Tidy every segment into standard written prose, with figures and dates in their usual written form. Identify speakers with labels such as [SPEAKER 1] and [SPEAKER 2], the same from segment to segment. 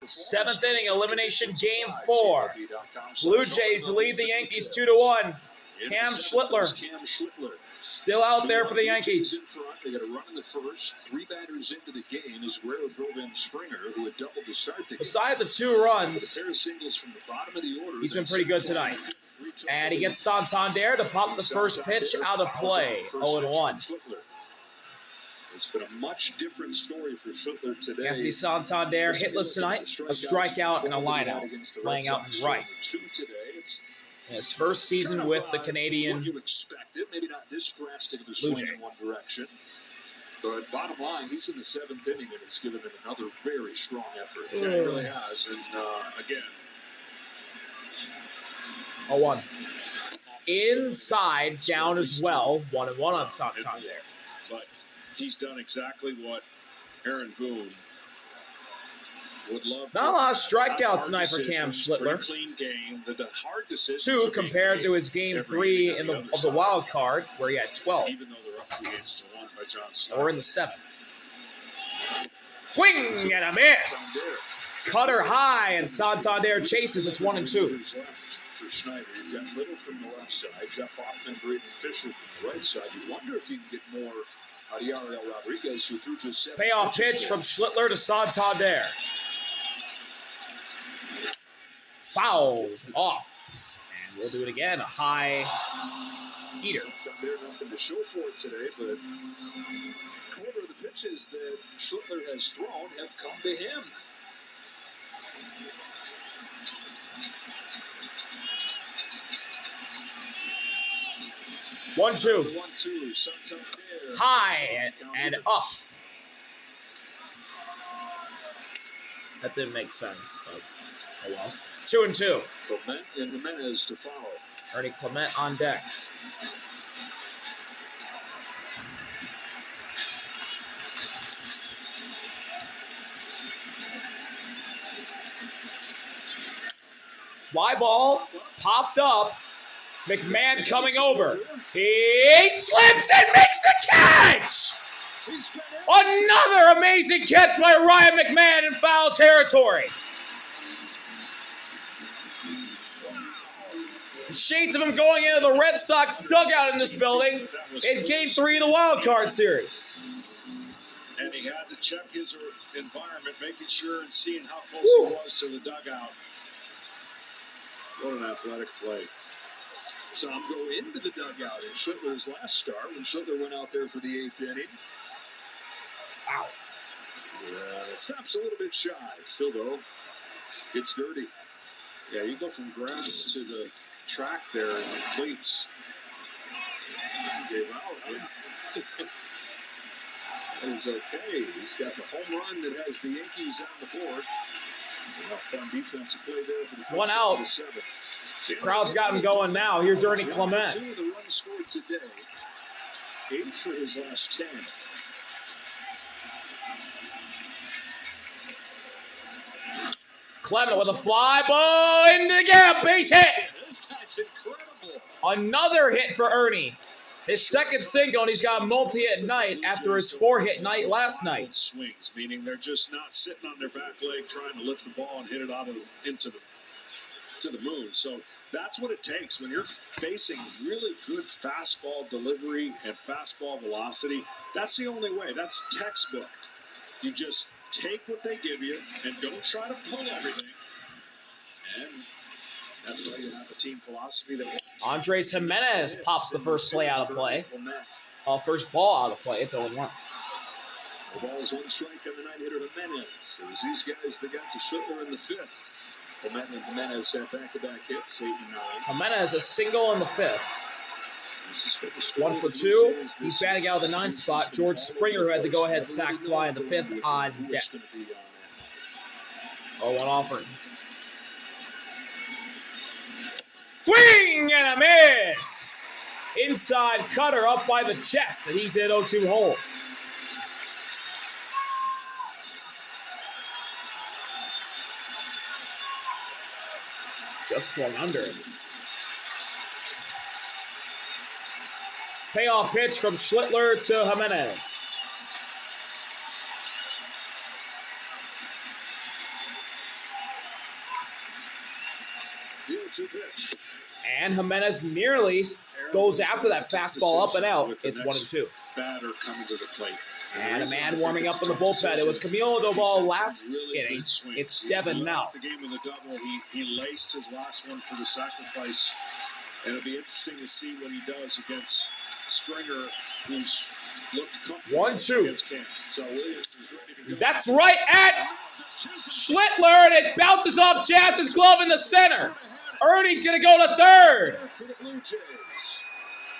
[SPEAKER 1] Seventh inning elimination game 4. Blue Jays lead the Yankees 2-1. Cam Schlittler still out there for the Yankees.
[SPEAKER 2] They got a run in the first. 3 batters into the game as Guerrero drove in Springer, who had doubled to start the game.
[SPEAKER 1] Beside the 2 runs,
[SPEAKER 2] A pair of singles from the bottom of the order.
[SPEAKER 1] he's been pretty good tonight. And he gets Santander to pop the first pitch out of play. 0-1.
[SPEAKER 2] It's been a much different story for Schlittler today.
[SPEAKER 1] Anthony Santander hitless tonight, a strikeout and a lineout, playing out in right. In his first season with the Canadian
[SPEAKER 2] what you expected, maybe not this drastic of a swing in one direction. But bottom line, he's in the 7th inning and it's given it another very strong effort.
[SPEAKER 3] Yeah, he really has. And again,
[SPEAKER 1] 0-1. Inside, down as well. 1-1 on Santander.
[SPEAKER 3] But he's done exactly what Aaron Boone would love.
[SPEAKER 1] Not a lot of strikeouts tonight for Cam Schlittler.
[SPEAKER 3] Clean game. The hard decision.
[SPEAKER 1] 2 compared to his game 3 of the wild card, where he had 12.
[SPEAKER 3] Even though they're up 3-1 by John Snow.
[SPEAKER 1] Or in the 7th. Swing and a miss. Cutter high, and Santander chases. It's 1-2.
[SPEAKER 2] For Schneider, you've got Little from the left side, Jeff Hoffman, Braden Fisher from the right side. You wonder if you can get more out of Yariel Rodriguez, who threw just 7
[SPEAKER 1] payoff pitch from Schlittler to Santander. Fouled off. And we'll do it again. A high heater.
[SPEAKER 2] Santander, nothing to show for it today, but quarter of the pitches that Schlittler has thrown have come to him.
[SPEAKER 1] One, two.
[SPEAKER 2] 1-2. Santander.
[SPEAKER 1] High and up. That didn't make sense, but oh well. 2-2.
[SPEAKER 2] Clement and Jimenez to follow.
[SPEAKER 1] Ernie Clement on deck. Fly ball popped up. McMahon coming over. He slips and makes the catch! Another amazing catch by Ryan McMahon in foul territory. Shades of him going into the Red Sox dugout in this building in Game 3 of the Wild Card Series.
[SPEAKER 3] And he had to check his environment, making sure and seeing how close he was to the dugout. What an athletic play.
[SPEAKER 2] Some go into the dugout in Schlittler's last start when Schlittler went out there for the 8th inning.
[SPEAKER 1] Wow.
[SPEAKER 2] Yeah, it stops a little bit shy. Still, though, gets dirty.
[SPEAKER 3] Yeah, you go from grass to the track there and the cleats.
[SPEAKER 2] Gave out. Yeah. That is okay. He's got the home run that has the Yankees on the board. Fun defensive play there for the first
[SPEAKER 1] 1 out.
[SPEAKER 2] 7.
[SPEAKER 1] Crowd's got him going now. Here's Ernie Clement.
[SPEAKER 2] 2 of the runs scored today. 8 for his last 10.
[SPEAKER 1] Clement with a fly ball into the gap. Base hit.
[SPEAKER 2] This guy's incredible.
[SPEAKER 1] Another hit for Ernie. His second single, and he's got a multi-hit night after his 4-hit night last night.
[SPEAKER 3] Swings, meaning they're just not sitting on their back leg trying to lift the ball and hit it into the moon. So that's what it takes when you're facing really good fastball delivery and fastball velocity. That's the only way. That's textbook. You just take what they give you and don't try to pull everything. And that's why you have a team philosophy that.
[SPEAKER 1] Andres Jimenez pops the first play out of play. First ball out of play. It's 0-1.
[SPEAKER 2] The ball's 1 strike on the 9-hitter Jimenez. It was these guys that got to Schlittler in the 5th. Clement and Jimenez had back-to-back hits, 8 and 9.
[SPEAKER 1] Jimenez a single in the 5th. 1 for 2. He's batting out of the 9th spot. George Springer, who had the go-ahead sac fly in the 5th, on deck. 0-1 offering. Swing and a miss! Inside cutter up by the chest, and he's in 0-2 hole. Just swung under it. Payoff pitch from Schlittler to Jimenez.
[SPEAKER 2] The 0-2 pitch.
[SPEAKER 1] And Jimenez nearly goes after that fastball up and out. It's 1-2.
[SPEAKER 2] Batter coming to the plate.
[SPEAKER 1] And a man warming up in the bullpen. It was Camilo Doval last inning. It's Devin now.
[SPEAKER 2] The game with a double. He laced his last one for the sacrifice. And it'll be interesting to see what he does against Springer, who's looked comfortable
[SPEAKER 1] 1-2.
[SPEAKER 2] against Cam. So Williams is ready to go.
[SPEAKER 1] That's right at Schlittler, and it bounces off Jazz's glove in the center. Ernie's going to go to third.
[SPEAKER 2] For the Blue Jays.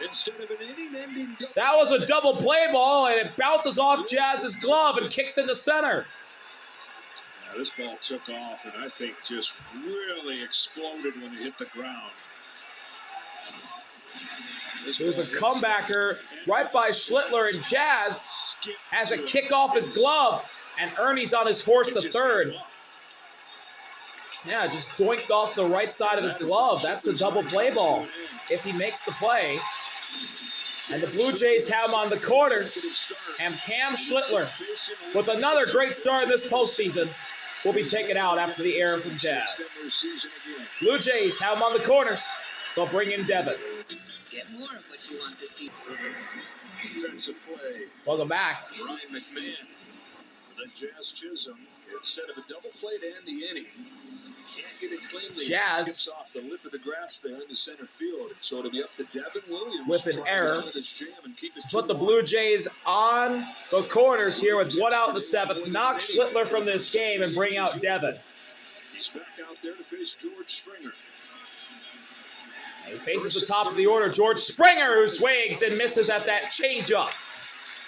[SPEAKER 2] Instead of an inning-ending double.
[SPEAKER 1] That was a double play ball, and it bounces off Jazz's glove and kicks into center.
[SPEAKER 2] Now, this ball took off, and I think just really exploded when it hit the ground.
[SPEAKER 1] It was a comebacker right by Schlittler, and Jazz has a kick off his glove, and Ernie's on his horse to third. Yeah, just doinked off the right side of his glove. That's a double play ball if he makes the play. And the Blue Jays have him on the corners. And Cam Schlittler, with another great start in this postseason, will be taken out after the error from Jazz. Blue Jays have him on the corners. They'll bring in Devin.
[SPEAKER 4] Get more of what you want this season.
[SPEAKER 2] Defensive play.
[SPEAKER 1] Welcome back.
[SPEAKER 2] Ryan McMahon. The Jazz Chisholm, instead of a double play to end the inning, can't get it cleanly.
[SPEAKER 1] Jazz
[SPEAKER 2] Skips off the lip of the grass there in the center field. So it'll be up to Devin Williams
[SPEAKER 1] with an error
[SPEAKER 2] to
[SPEAKER 1] put the Blue Jays on the corners here with one out in the seventh. Knock Schlittler from this game and bring out Devin.
[SPEAKER 2] He's back out there to face George Springer.
[SPEAKER 1] And he faces the top of the order, George Springer, who swings and misses at that changeup.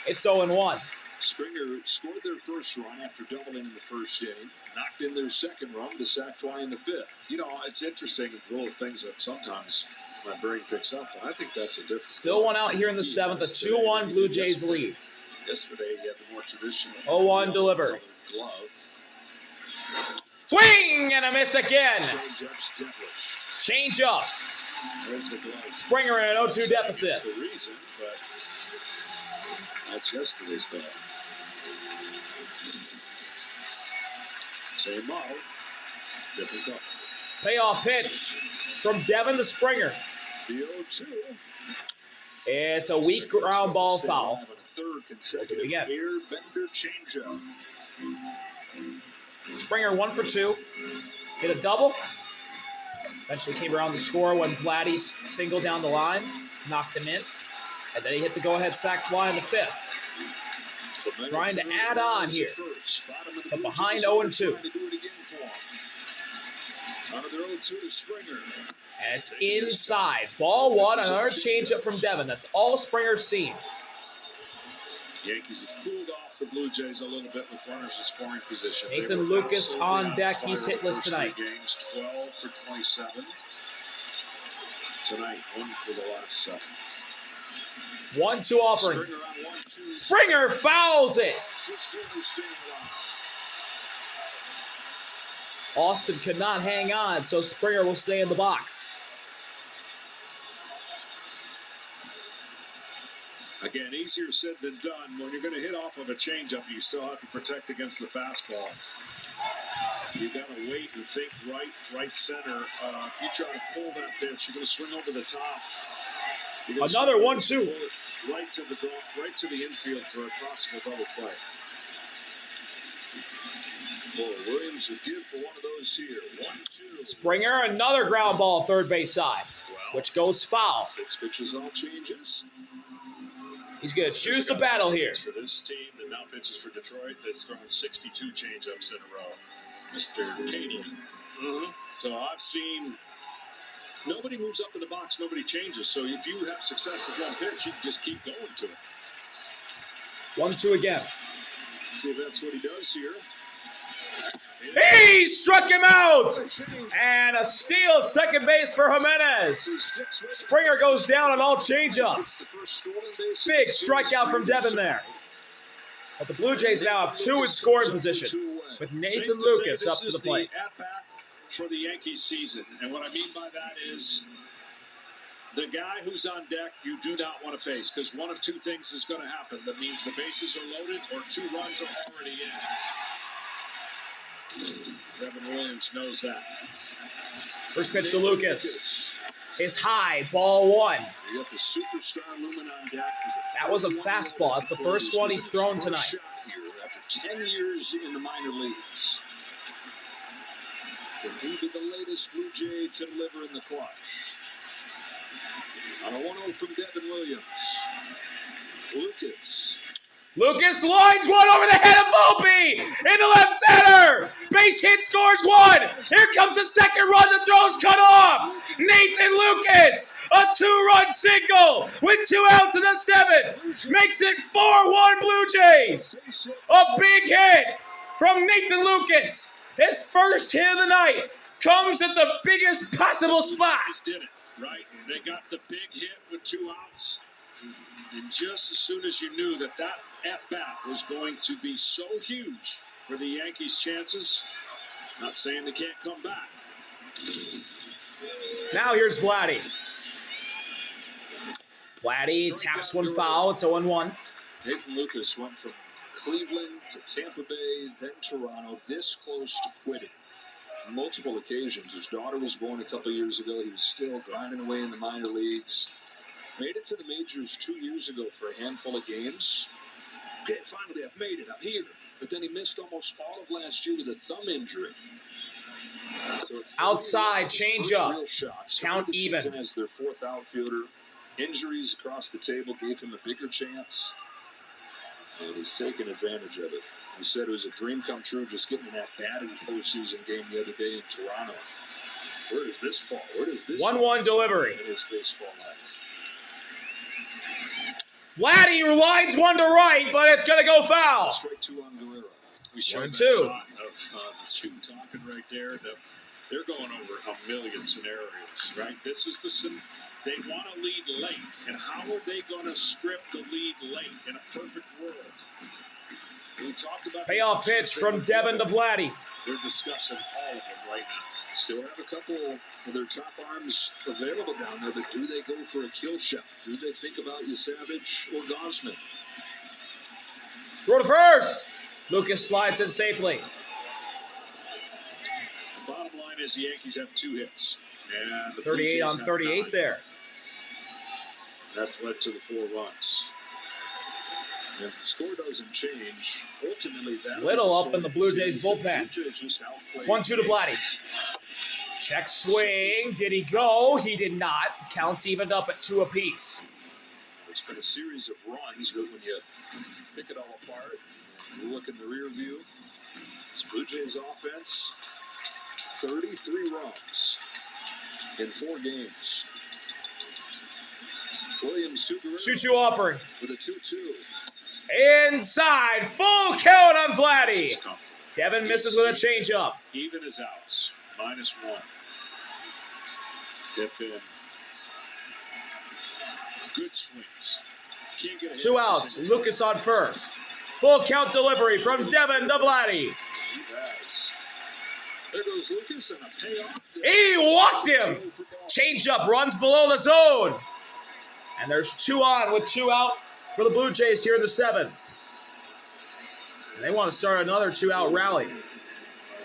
[SPEAKER 1] It's 0-1.
[SPEAKER 2] Springer scored their first run after doubling in the first inning, knocked in their second run, the sac fly in the fifth. You know, it's interesting, the little things that sometimes my brain picks up, but I think that's a difference.
[SPEAKER 1] Still one out here in the seventh, a 2-1 Blue Jays lead.
[SPEAKER 2] Yesterday, he had the more traditional
[SPEAKER 1] 0-1 deliver.
[SPEAKER 2] Glove.
[SPEAKER 1] Swing and a miss again.
[SPEAKER 2] Change-up's devilish.
[SPEAKER 1] Change up.
[SPEAKER 2] There's the glove.
[SPEAKER 1] Springer in an 0-2 deficit.
[SPEAKER 2] That's the reason, but that's yesterday's glove. Same model, different color.
[SPEAKER 1] Payoff pitch from Devin to Springer.
[SPEAKER 2] The 0-2.
[SPEAKER 1] It's a weak ground ball foul.
[SPEAKER 2] Have a third consecutive
[SPEAKER 1] Again.
[SPEAKER 2] air bender changeup.
[SPEAKER 1] Springer 1 for 2. Hit a double. Eventually came around to score when Vladdy's singled down the line, knocked him in. And then he hit the go-ahead sac fly in the fifth. Trying to add on here, but behind 0-2. And it's inside. Ball one, another changeup from Devin. That's all Springer's seen.
[SPEAKER 2] Yankees have cooled off the Blue Jays a little bit with runners in scoring position.
[SPEAKER 1] Nathan Lucas on deck. He's hitless tonight.
[SPEAKER 2] Games 12 for 27. Tonight, 1 for the last 7.
[SPEAKER 1] 1-2 offering. Springer fouls it. Austin could not hang on, so Springer will stay in the box.
[SPEAKER 2] Again, easier said than done. When you're going to hit off of a changeup, you still have to protect against the fastball. You got to wait and think right center. If you try to pull that pitch, you're going to swing over the top.
[SPEAKER 1] Another 1-2.
[SPEAKER 2] Right to the infield for a possible double play. Boy, Williams would give for one of those here. 1-2.
[SPEAKER 1] Springer, another ground ball third base side, which goes foul.
[SPEAKER 2] 6 pitches, all changes.
[SPEAKER 1] He's going to choose the battle here.
[SPEAKER 2] For this team that now pitches for Detroit, that's thrown 62 changeups in a row. Mr. Katie. So I've seen nobody moves up in the box, nobody changes. So if you have success with one pitch, you can just keep going to it.
[SPEAKER 1] 1-2 again.
[SPEAKER 2] See if that's what he does here.
[SPEAKER 1] He struck him out! And a steal at second base for Jimenez. Springer goes down on all changeups. Big strikeout from Devin there. But the Blue Jays now have 2 in scoring position, with Nathan Lucas up to the plate.
[SPEAKER 2] At-bat for the Yankees season. And what I mean by that is the guy who's on deck you do not want to face, because one of 2 things is going to happen. That means the bases are loaded or 2 runs are already in. Devin Williams knows that.
[SPEAKER 1] First pitch to Lucas. Is high, ball one.
[SPEAKER 3] You got the superstar looming on deck.
[SPEAKER 1] That was a fastball. That's the first one he's thrown tonight.
[SPEAKER 3] Shot here after 10 years in the minor leagues. Can he be the latest Blue Jay to deliver in the clutch? On a 1-0 from Devin Williams.
[SPEAKER 1] Lucas lines one over the head of Volpe into left center. Base hit, scores one. Here comes the second run. The throw's cut off. Nathan Lucas, a 2-run single with 2 outs in the 7th. Makes it 4-1 Blue Jays. A big hit from Nathan Lucas. His first hit of the night comes at the biggest possible spot.
[SPEAKER 3] Just did it, right? They got the big hit with 2 outs. And just as soon as you knew that at-bat was going to be so huge for the Yankees' chances, not saying they can't come back.
[SPEAKER 1] Now here's Vladdy. Vladdy taps one foul. It's 0-1.
[SPEAKER 2] Nathan Lucas went from Cleveland to Tampa Bay, then Toronto, this close to quitting. On multiple occasions. His daughter was born a couple years ago. He was still grinding away in the minor leagues. Made it to the majors 2 years ago for a handful of games. Okay, finally I've made it. I'm here. But then he missed almost all of last year with a thumb injury. So
[SPEAKER 1] Outside, change up. Count even.
[SPEAKER 2] As their 4th outfielder. Injuries across the table gave him a bigger chance. And he's taken advantage of it. He said it was a dream come true just getting in that bat in the postseason game the other day in Toronto. Where does this fall? Where does this
[SPEAKER 1] 1-1 delivery.
[SPEAKER 2] in his baseball life?
[SPEAKER 1] Vladdy lines one to right, but it's going to go foul.
[SPEAKER 2] Strike 2 on Guerrero.
[SPEAKER 3] We showed
[SPEAKER 1] 1-2.
[SPEAKER 3] that shot of the two talking right there. They're going over a million scenarios, right? This is they want to lead late, and how are they going to script the lead late in a perfect world? We talked about
[SPEAKER 1] Payoff pitch from Devin to Vladdy.
[SPEAKER 3] They're discussing all of them right now.
[SPEAKER 2] Still have a couple of their top arms available down there, but do they go for a kill shot? Do they think about Savage or Gosman?
[SPEAKER 1] Throw to first. Lucas slides in safely.
[SPEAKER 3] The bottom line is the Yankees have 2 hits. And the
[SPEAKER 1] 38 on 38 there.
[SPEAKER 3] That's led to the 4 runs.
[SPEAKER 2] And if the score doesn't change, ultimately that
[SPEAKER 1] Little up in the Blue Jays bullpen. 1-2 to Vladdy. Check swing. Did he go? He did not. Counts evened up at 2 apiece.
[SPEAKER 2] It's been a series of runs, but when you pick it all apart, you look in the rear view, this Blue Jays offense, 33 runs in 4 games. Williams
[SPEAKER 1] 2-2 offering.
[SPEAKER 2] with a 2-2.
[SPEAKER 1] Inside. Full count on Vladdy. Devin misses with a changeup.
[SPEAKER 3] Even as outs. -1. They've been good swings. Can't get
[SPEAKER 1] 2 outs. Lucas on first. Full count delivery from Devin to Vladdy.
[SPEAKER 2] There goes Lucas and a payoff.
[SPEAKER 1] He walked him. Changeup runs below the zone. And there's 2 on with 2 out for the Blue Jays here in the 7th. And they want to start another 2-out rally.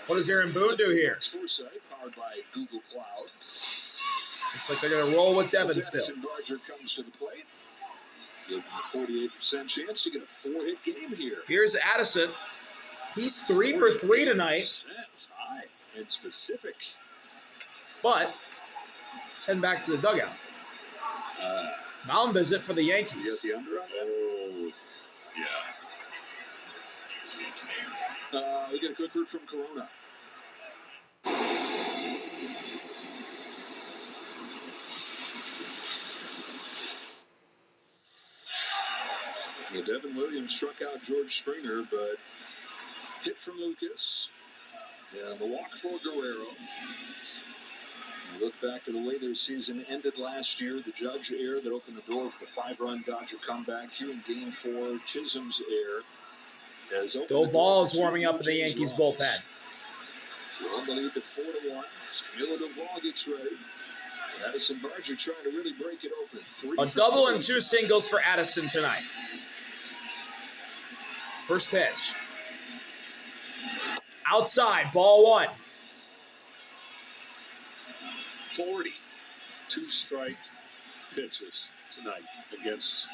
[SPEAKER 1] What does Aaron Boone do here?
[SPEAKER 2] Foresight, powered by Google Cloud.
[SPEAKER 1] Looks like they're going to roll with Devin still.
[SPEAKER 2] Addison Barger comes to the plate. Give him a 48% chance to get a 4-hit game here.
[SPEAKER 1] Here's Addison. He's 3 for 3 tonight.
[SPEAKER 2] That's high and specific.
[SPEAKER 1] But he's heading back to the dugout. Mound visit for the
[SPEAKER 2] You
[SPEAKER 1] Yankees.
[SPEAKER 2] got the under on that?
[SPEAKER 3] Oh, yeah.
[SPEAKER 2] We get a quick word from Corona. Well, Devin Williams struck out George Springer, but hit from Lucas. And the walk for Guerrero. You look back to the way their season ended last year, the Judge error that opened the door for the 5-run Dodger comeback. Here in Game 4, Chisholm's error has opened the door
[SPEAKER 1] Doval's
[SPEAKER 2] for
[SPEAKER 1] warming
[SPEAKER 2] two
[SPEAKER 1] up in the
[SPEAKER 2] Blue Jays
[SPEAKER 1] Yankees
[SPEAKER 2] runs.
[SPEAKER 1] bullpen.
[SPEAKER 2] We're on the lead to 4-1. Camilo Doval gets ready. Addison Barger trying to really break it open.
[SPEAKER 1] A double and 2 singles for Addison tonight. First pitch. Outside, ball 1.
[SPEAKER 2] 42 strike pitches tonight against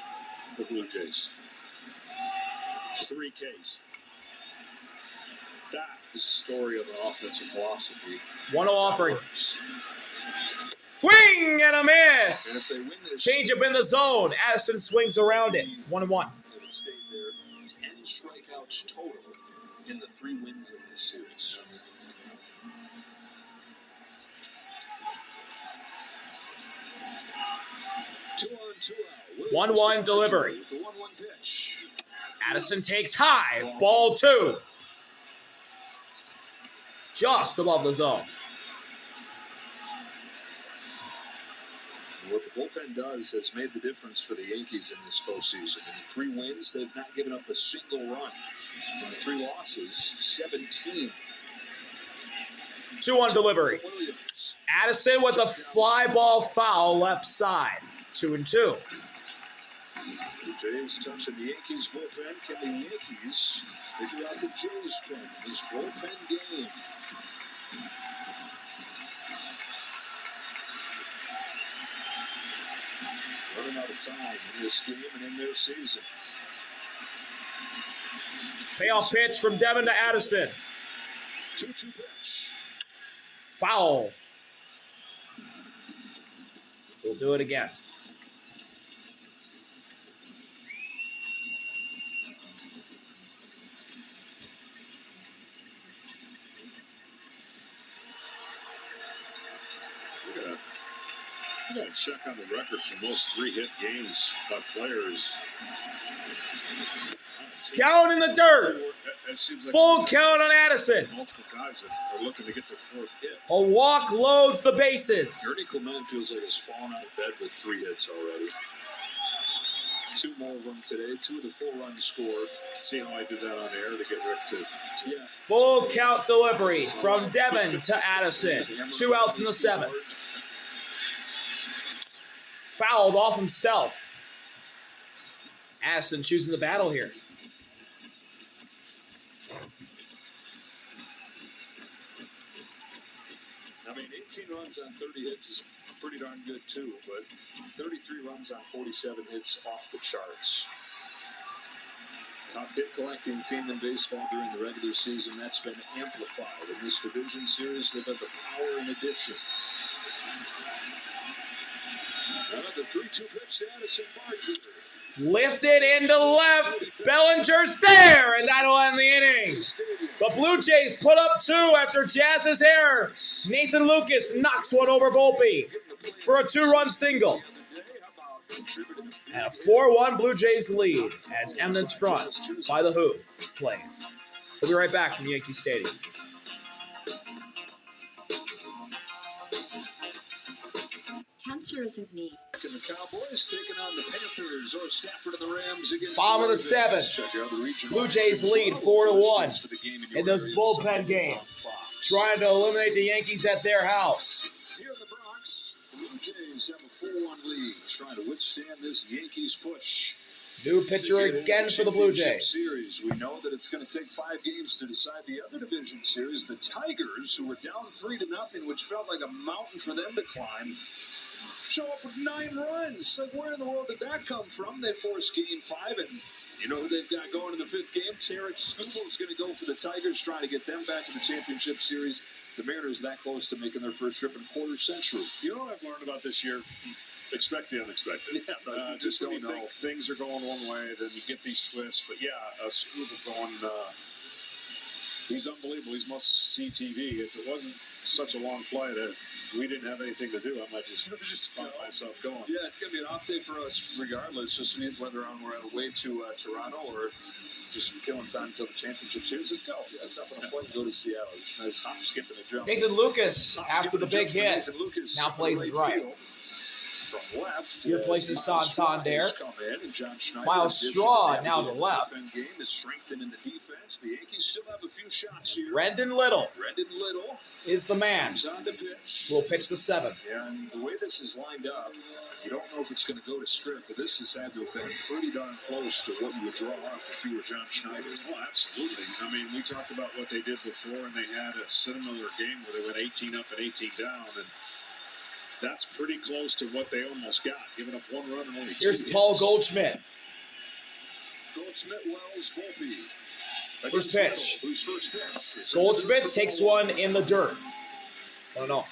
[SPEAKER 2] the Blue Jays. 3 Ks. That is the story of the offensive philosophy.
[SPEAKER 1] 1-0 offering. Swing and a
[SPEAKER 2] And
[SPEAKER 1] miss.
[SPEAKER 2] if they win this,
[SPEAKER 1] Change up in the zone. Addison swings around it. 1-1.
[SPEAKER 2] they would stay there. 10 strikeouts total in the 3 wins of this series. Two on, 2 out.
[SPEAKER 1] 1-1 delivery.
[SPEAKER 2] With the 1-1 pitch.
[SPEAKER 1] Addison takes high. Ball 2. Just above the zone.
[SPEAKER 2] What the bullpen does has made the difference for the Yankees in this postseason. In the 3 wins, they've not given up a single run. In the 3 losses, 17.
[SPEAKER 1] 2-1 delivery.
[SPEAKER 2] Williams.
[SPEAKER 1] Addison with a fly ball foul left side. 2-2.
[SPEAKER 2] The Jays touching the Yankees bullpen. Can the Yankees figure out the Jays pen in this bullpen game? Running out of time in this game and in their season.
[SPEAKER 1] Payoff pitch from Devin to Addison.
[SPEAKER 2] 2-2 pitch.
[SPEAKER 1] Foul. We'll do it again.
[SPEAKER 2] We got to check on the record for most 3-hit games by players.
[SPEAKER 1] Down in the dirt.
[SPEAKER 2] It seems like
[SPEAKER 1] Full count on Addison.
[SPEAKER 2] multiple guys that are looking to get their 4th hit.
[SPEAKER 1] A walk loads the bases.
[SPEAKER 2] Ernie Clement feels like he's fallen out of bed with 3 hits already. 2 more of them today. 2 of the 4 runs scored. See how I did that on air to get Rick to yeah.
[SPEAKER 1] Full count delivery from Devin to Addison. 2 outs in the 7th. Fouled off himself. Addison choosing the battle here.
[SPEAKER 2] I mean, 18 runs on 30 hits is pretty darn good too, but 33 runs on 47 hits off the charts. Top hit collecting team in baseball during the regular season. That's been amplified in this division series. They've had the power in addition. The 3-2 pitch to Addison Barger.
[SPEAKER 1] Lifted into left. Bellinger's there, and that'll end the inning. The Blue Jays put up 2 after Jazz's error. Nathan Lucas knocks one over Volpe for a 2-run single. And a 4-1 Blue Jays lead as Eminence Front by the Who plays. We'll be right back from Yankee Stadium.
[SPEAKER 4] Cancer isn't me.
[SPEAKER 2] And the Cowboys taking on the Panthers or Stafford and the Rams against
[SPEAKER 1] Bottom of the
[SPEAKER 2] the Ravens.
[SPEAKER 1] 7th.
[SPEAKER 2] Check out the regional
[SPEAKER 1] Blue Jays lead 4-1
[SPEAKER 2] for the game
[SPEAKER 1] in
[SPEAKER 2] your
[SPEAKER 1] this
[SPEAKER 2] area
[SPEAKER 1] bullpen
[SPEAKER 2] Sunday
[SPEAKER 1] game.
[SPEAKER 2] on Fox.
[SPEAKER 1] Trying to eliminate the Yankees at their house.
[SPEAKER 2] Here in the Bronx, the Blue Jays have a 4-1 lead, trying to withstand this Yankees push.
[SPEAKER 1] New pitcher again for the Blue Jays.
[SPEAKER 2] Series. We know that it's going to take 5 games to decide the other division series. The Tigers, who were down 3-0, which felt like a mountain for them to climb, show up with 9 runs. Like, where in the world did that come from? They forced game 5, and you know who they've got going in the 5th game? Tarek Skubal's going to go for the Tigers, trying to get them back in the championship series. The Mariners that close to making their first trip in a quarter century.
[SPEAKER 3] You know what I've learned about this year? Expect the unexpected.
[SPEAKER 2] Yeah, but
[SPEAKER 3] Just when
[SPEAKER 2] don't
[SPEAKER 3] you
[SPEAKER 2] know.
[SPEAKER 3] think things are going one way, then you get these twists. But yeah, Scuba going, he's unbelievable. He's must-see TV. If it wasn't such a long flight, we didn't have anything to do. I might just find myself going.
[SPEAKER 2] Yeah, it's going to be an off day for us regardless, just whether we're on our way to Toronto or just killing time until the championship series. Let's go. Yeah, let's hop on a flight and go to Seattle. Just nice hop, skip, and a jump.
[SPEAKER 1] Nathan Lucas,
[SPEAKER 2] Hop,
[SPEAKER 1] after
[SPEAKER 2] skip,
[SPEAKER 1] the
[SPEAKER 2] and a
[SPEAKER 1] big
[SPEAKER 2] jump for
[SPEAKER 1] hit,
[SPEAKER 2] Nathan Lucas
[SPEAKER 1] now plays it right.
[SPEAKER 2] field. From left,
[SPEAKER 1] Your place is Santander. Miles
[SPEAKER 2] Miles
[SPEAKER 1] Straw now to left.
[SPEAKER 2] Game is strengthened in the defense. The Yankees still have a few shots here.
[SPEAKER 1] Brendan Little
[SPEAKER 2] Brendan Little
[SPEAKER 1] is the man.
[SPEAKER 2] comes on to pitch.
[SPEAKER 1] Will pitch the 7th.
[SPEAKER 2] And the way this is lined up, you don't know if it's going to go to script, but this has had to have been pretty darn close to what you would draw up if you were John Schneider.
[SPEAKER 3] Oh, absolutely. I mean, we talked about what they did before, and they had a similar game where they went 18 up and 18 down, and That's pretty close to what they almost got, giving up 1 run and only 2
[SPEAKER 1] Here's
[SPEAKER 3] hits.
[SPEAKER 1] Paul Goldschmidt.
[SPEAKER 2] Goldschmidt, Wells, Volpe.
[SPEAKER 1] First pitch.
[SPEAKER 2] Who's first pitch?
[SPEAKER 1] Goldschmidt takes one in the dirt. Oh, no.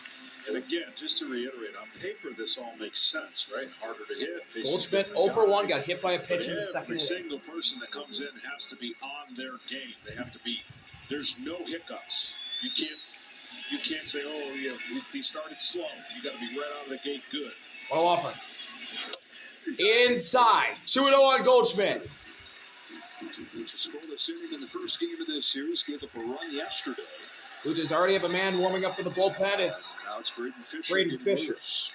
[SPEAKER 3] And again, just to reiterate, on paper, this all makes sense, right? Harder to hit. facing
[SPEAKER 1] Goldschmidt
[SPEAKER 3] different
[SPEAKER 1] 0 for 1,
[SPEAKER 3] guy.
[SPEAKER 1] got hit by a pitch in the
[SPEAKER 3] But
[SPEAKER 1] second
[SPEAKER 3] every
[SPEAKER 1] inning.
[SPEAKER 3] single person that comes in has to be on their game. They have to be. There's no hiccups. You can't say, oh, yeah, he started slow. You got to be right out of the gate good.
[SPEAKER 1] 1-0 offering. Inside. 2-0 on Goldschmidt.
[SPEAKER 2] Which is scoreless inning in the first game of this series. Gave up a run yesterday.
[SPEAKER 1] Blue Jays already have a man warming up for the bullpen. It's
[SPEAKER 2] Now it's Braden Fisher.
[SPEAKER 1] Braden
[SPEAKER 2] getting
[SPEAKER 1] Fisher.
[SPEAKER 2] loose.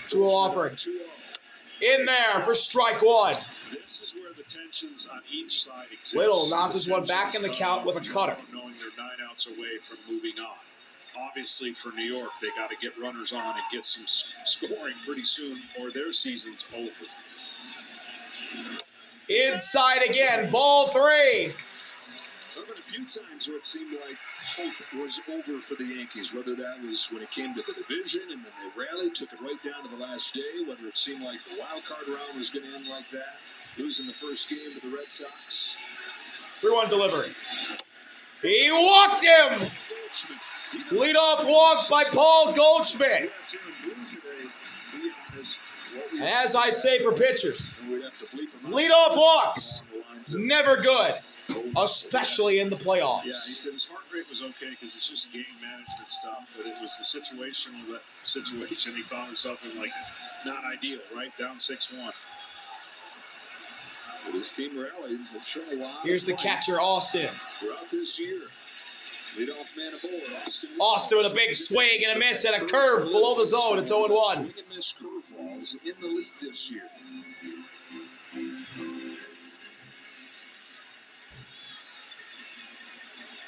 [SPEAKER 1] 2-0 offering.
[SPEAKER 2] 2-0.
[SPEAKER 1] In there for strike one.
[SPEAKER 3] This is where the tensions on each side exist.
[SPEAKER 1] Little notches
[SPEAKER 3] The
[SPEAKER 1] one back in the
[SPEAKER 3] tensions
[SPEAKER 1] count with a
[SPEAKER 3] of
[SPEAKER 1] cutter.
[SPEAKER 3] Knowing they're 9 outs away from moving on. Obviously, for New York, they got to get runners on and get some scoring pretty soon, or their season's over.
[SPEAKER 1] Inside again. Ball 3.
[SPEAKER 2] There have been a few times where it seemed like hope was over for the Yankees, whether that was when it came to the division and then they rallied, took it right down to the last day, whether it seemed like the wild card round was going to end like that, losing the first game to the Red Sox.
[SPEAKER 1] 3-1 delivery. He walked him. Leadoff walk by Paul Goldschmidt.
[SPEAKER 2] Yes, here in blue today, he has what we
[SPEAKER 1] And as I say for pitchers,
[SPEAKER 2] and we'd have to bleep him out.
[SPEAKER 1] leadoff walks,
[SPEAKER 2] Along the lines of-
[SPEAKER 1] never good, especially in the
[SPEAKER 3] Yeah, he
[SPEAKER 1] playoffs.
[SPEAKER 3] said his heart rate was okay because it's just game management stuff, but it was the situation he found himself in, like, not ideal, right? Down 6-1.
[SPEAKER 2] But his team rallied. They've shown a lot.
[SPEAKER 1] Here's
[SPEAKER 2] of
[SPEAKER 1] the
[SPEAKER 2] fight
[SPEAKER 1] catcher, Austin.
[SPEAKER 2] throughout this year. Leadoff man of bowler, Austin.
[SPEAKER 1] Austin with a big swing and a miss and a curve below the zone. It's 0-1.
[SPEAKER 2] Swing and miss curveballs in the league this year.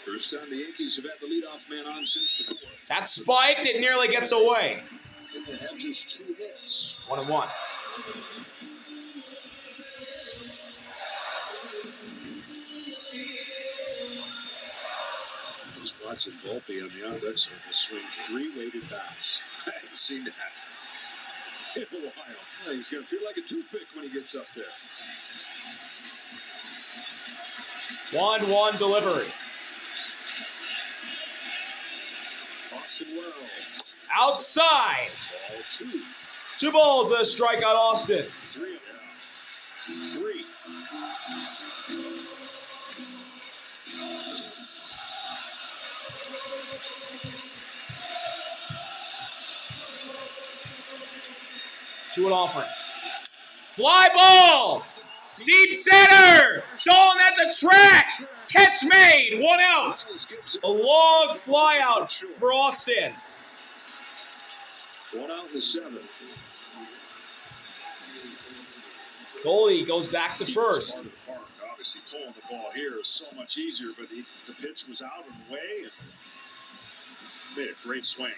[SPEAKER 2] First time the Yankees have had the leadoff man on since the 4th.
[SPEAKER 1] That spiked. It nearly gets away.
[SPEAKER 2] And they have just 2 hits.
[SPEAKER 1] 1-1.
[SPEAKER 3] Just watching Volpe on the on-deck circle swing 3 weighted bats. I haven't seen that in a while.
[SPEAKER 2] Well, he's going to feel like a toothpick when he gets up there.
[SPEAKER 1] 1-1 delivery.
[SPEAKER 2] Austin Wells.
[SPEAKER 1] Outside.
[SPEAKER 2] Ball 2.
[SPEAKER 1] 2 balls and a strikeout, Austin.
[SPEAKER 3] 3. 3.
[SPEAKER 1] Two and offering. Fly ball. Deep center. Dolan at the track. Catch made. 1 out. A long fly out for Austin.
[SPEAKER 2] 1 out in the 7th.
[SPEAKER 1] Goalie goes back to
[SPEAKER 3] Deepest
[SPEAKER 1] first.
[SPEAKER 3] part of the park. Obviously, pulling the ball here is so much easier, but the pitch was out and away and made a great swing.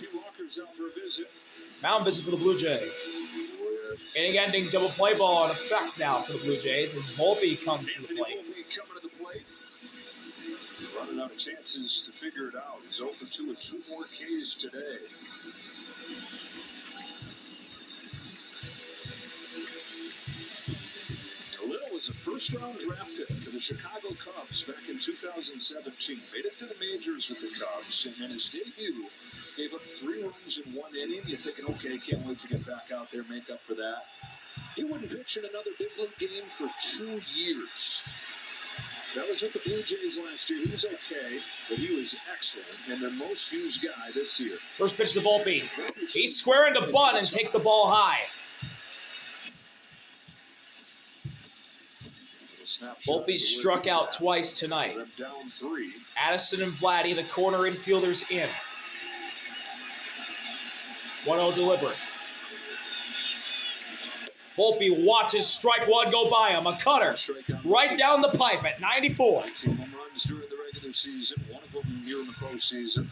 [SPEAKER 2] Pete Walker's out for a visit.
[SPEAKER 1] Mound visit for the Blue Jays.
[SPEAKER 2] With
[SPEAKER 1] Inning-ending double play ball in effect now for the Blue Jays as Volpe comes to the
[SPEAKER 2] Anthony
[SPEAKER 1] plate.
[SPEAKER 2] Volpe coming to the plate. Running out of chances to figure it out. He's 0 for 2 with 2 more Ks today. Little was a first-round draft pick for the Chicago Cubs back in 2017. Made it to the majors with the Cubs, and in his debut, gave up 3 runs in 1 inning. You're thinking, okay, can't wait to get back out there, make up for that. He wouldn't pitch in another big league game for 2 years. That was with the Blue Jays last year. He was okay, but he was excellent and their most used guy this year.
[SPEAKER 1] First pitch to Volpe. He's squaring the bunt and takes the ball high. Volpe struck out twice tonight.
[SPEAKER 2] They're down 3.
[SPEAKER 1] Addison and Vladdy, the corner infielders, in. 1-0 delivery. Volpe watches strike one go by him. A cutter right down the pipe at 94.
[SPEAKER 2] 19 home runs during the regular season, 1 of them here in the postseason.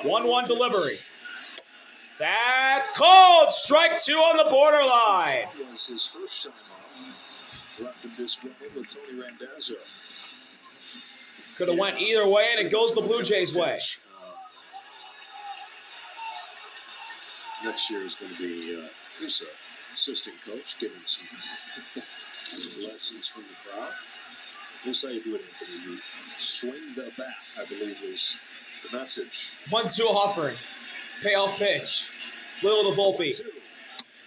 [SPEAKER 1] 1-1 delivery. That's called. Strike 2 on the borderline.
[SPEAKER 3] That was his first time on. Left him disgruntled with Tony Randazzo.
[SPEAKER 1] Could have went either way, and it goes the Blue Jays' way.
[SPEAKER 3] Next year is going to be who's an assistant coach giving some lessons from the crowd. Here's how you do it, Anthony. You swing the bat, I believe is the message.
[SPEAKER 1] 1-2 offering. Payoff pitch. Little to Volpe.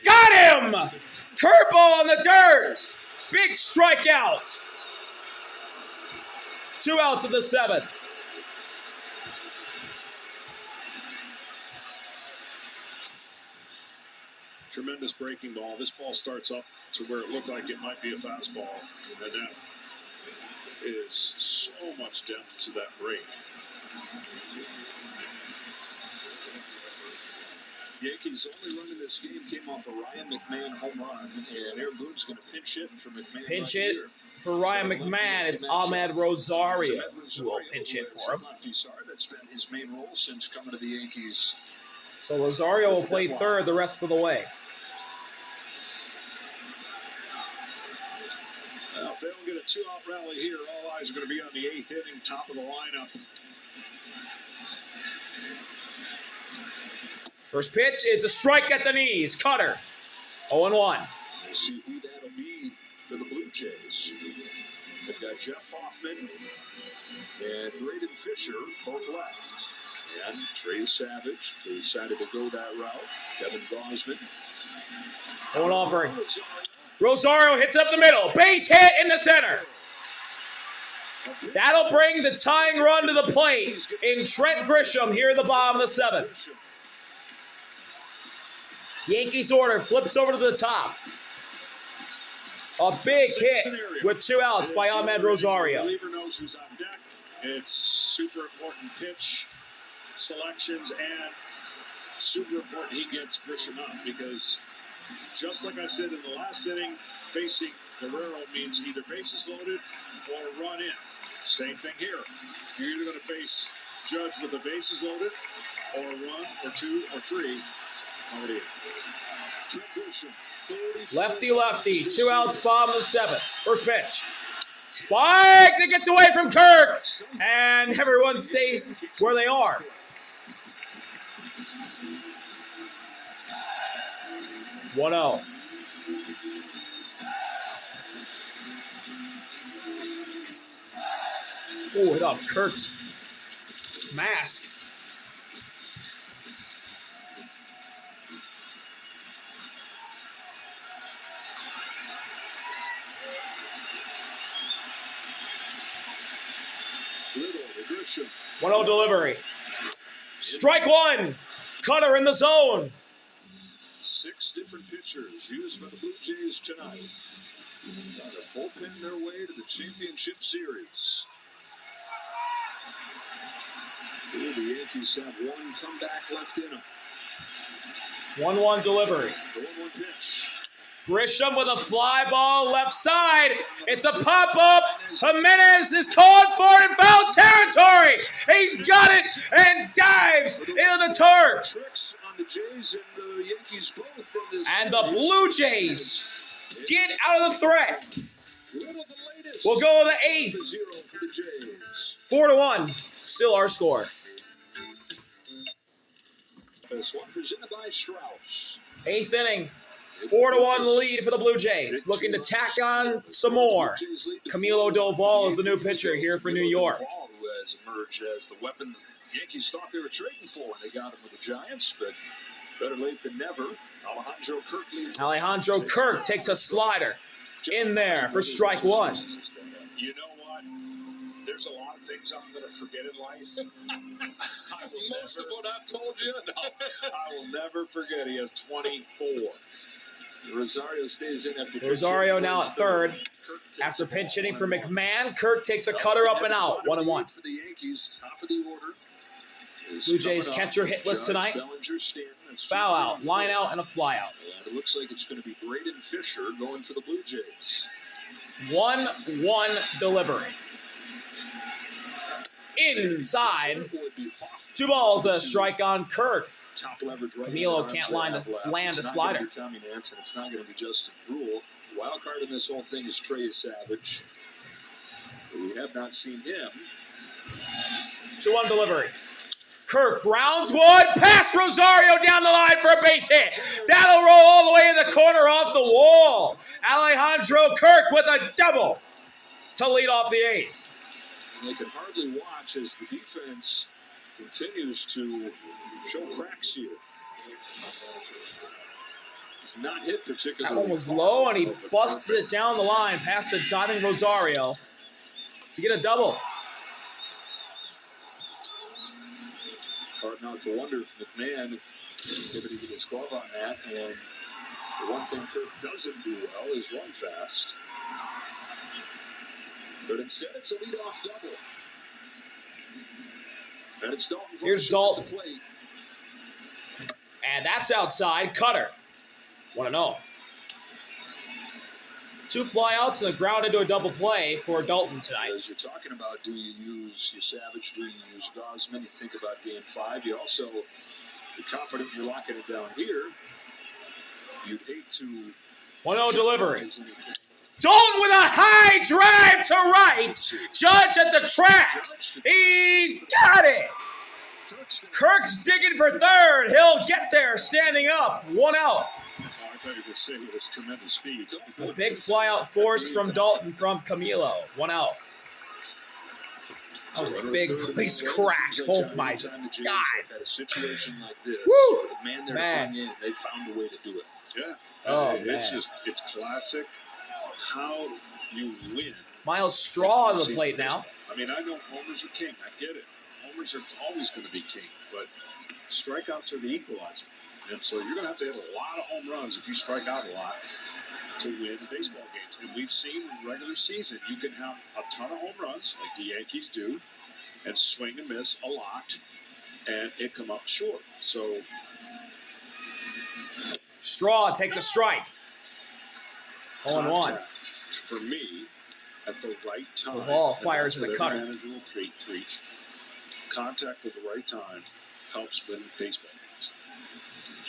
[SPEAKER 1] Got him! Curveball in the dirt. Big strikeout. 2 outs in the 7th.
[SPEAKER 3] Tremendous breaking ball. This ball starts up to where it looked like it might be a fastball. And that is so much depth to that break. Yankees' only run in this game came off a Ryan McMahon home run, and Aaron Boone's going to pinch hit for McMahon.
[SPEAKER 1] Pinch hit for Ryan McMahon. It's Ahmed Rosario who will pinch hit for him.
[SPEAKER 3] That spent his main role since coming to the Yankees.
[SPEAKER 1] So Rosario will play third the rest of the way.
[SPEAKER 3] Well, if they don't get a 2-out rally here, all eyes are going to be on the 8th inning, top of the lineup.
[SPEAKER 1] First pitch is a strike at the knees. Cutter. 0-1.
[SPEAKER 3] We'll see who that'll be for the Blue Jays. They've got Jeff Hoffman and Braden Fisher both left. And Trey Savage, they decided to go that route. Kevin Gosman.
[SPEAKER 1] 0-1 offering. Rosario hits up the middle. Base hit in the center. That'll bring the tying run to the plate in Trent Grisham here at the bottom of the 7th. Yankees order flips over to the top. A big hit with 2 outs by Ahmed Rosario.
[SPEAKER 3] The reliever knows who's on deck. It's super important pitch selections, and super important he gets Grisham up, because just like I said in the last inning, facing Guerrero means either bases loaded or run in. Same thing here. You're either going to face Judge with the bases loaded or run or 2 or 3 already in.
[SPEAKER 1] Lefty, 2 outs, bottom of the 7th. First pitch. Spike that gets away from Kirk, and everyone stays where they are. One 0. Oh, hit off Kirk's mask.
[SPEAKER 3] Little,
[SPEAKER 1] 1-0 delivery. Strike 1. Cutter in the zone.
[SPEAKER 3] 6 different pitchers used by the Blue Jays tonight. Got to bullpen their way to the championship series. Ooh, the Yankees have 1 comeback left in them.
[SPEAKER 1] 1-1 delivery.
[SPEAKER 3] The 1-1 pitch.
[SPEAKER 1] Grisham with a fly ball left side. It's a pop-up. Jimenez is called for in foul territory. He's got it and dives into the turf.
[SPEAKER 3] Tricks on the Jays and the Yankees both in this
[SPEAKER 1] And the Blue Jays get out of the threat.
[SPEAKER 3] Little the latest.
[SPEAKER 1] We'll go to the 8th.
[SPEAKER 3] 0 for the Jays.
[SPEAKER 1] 4-1. Still our score.
[SPEAKER 3] This one presented by Strauss.
[SPEAKER 1] 8th inning. 4-1 lead for the Blue Jays. Looking to tack on some more. Camilo Doval is the new pitcher here for New York.
[SPEAKER 3] Who has emerged as the weapon the Yankees thought they were trading for when they got him with the Giants, but better late than never.
[SPEAKER 1] Alejandro Kirk takes a slider in there for strike 1.
[SPEAKER 3] You know what? There's a lot of things I'm going to forget in life. Most of what I've told you, I will never forget. He has 24. Rosario stays in after
[SPEAKER 1] Rosario now at third. After pinch hitting for McMahon, Kirk takes a cutter up and out. 1-1.
[SPEAKER 3] For the Yankees, top of the order.
[SPEAKER 1] Blue Jays catcher hitless tonight. Foul out, line out, and a fly out.
[SPEAKER 3] And it looks like it's going to be Braden Fisher going for the Blue Jays.
[SPEAKER 1] 1-1 delivery. Inside. 2 balls, a strike on Kirk.
[SPEAKER 3] top leverage right.
[SPEAKER 1] Camilo can't land a slider.
[SPEAKER 3] It's not going to be Tommy Nance, and it's not going to be Justin Brule. The wild card in this whole thing is Trey Savage. But we have not seen him.
[SPEAKER 1] 2-1 delivery. Kirk grounds one, pass Rosario down the line for a base hit. That'll roll all the way in the corner off the wall. Alejandro Kirk with a double to lead off the 8th.
[SPEAKER 3] And they can hardly watch as the defense continues to show cracks here. He's not hit particularly.
[SPEAKER 1] That one was low, and he busts it down the line past the diving Rosario to get a double.
[SPEAKER 3] Hard not to wonder if McMahon able to get his glove on that. And the one thing Kirk doesn't do well is run fast. But instead, it's a leadoff double. And it's Dalton.
[SPEAKER 1] Here's Dalton. And that's outside. Cutter. 1-0. 2 flyouts and a ground into a double play for Dalton tonight.
[SPEAKER 3] As you're talking about, do you use your Savage, do you use Gosman? You think about game 5. You also, you're confident you're locking it down here. You'd hate to
[SPEAKER 1] 1-0 delivery. Dalton with a high drive to right. Judge at the track. He's got it. Kirk's digging for third. He'll get there standing up. 1 out.
[SPEAKER 3] I thought you could say with his tremendous speed.
[SPEAKER 1] A big flyout force from Dalton from Camilo. 1 out. That was a big voice crack. Oh my God.
[SPEAKER 3] Had a situation like this.
[SPEAKER 1] Woo!
[SPEAKER 3] The man there
[SPEAKER 1] Man.
[SPEAKER 3] coming in, they found a way to do it. Yeah.
[SPEAKER 1] Oh,
[SPEAKER 3] it's
[SPEAKER 1] man.
[SPEAKER 3] it's classic how you win.
[SPEAKER 1] Miles Straw on the plate now.
[SPEAKER 3] I mean, I know homers are king. I get it. Homers are always going to be king, but strikeouts are the equalizer. And so you're going to have to hit a lot of home runs if you strike out a lot to win baseball games. And we've seen in regular season, you can have a ton of home runs, like the Yankees do, and swing and miss a lot, and it come up short. So
[SPEAKER 1] Straw takes a strike. 0-1.
[SPEAKER 3] contact, for me, at the right time.
[SPEAKER 1] The ball
[SPEAKER 3] and
[SPEAKER 1] fires
[SPEAKER 3] that's
[SPEAKER 1] to the
[SPEAKER 3] what
[SPEAKER 1] cutter.
[SPEAKER 3] every manager will preach. Contact at the right time helps win baseball games.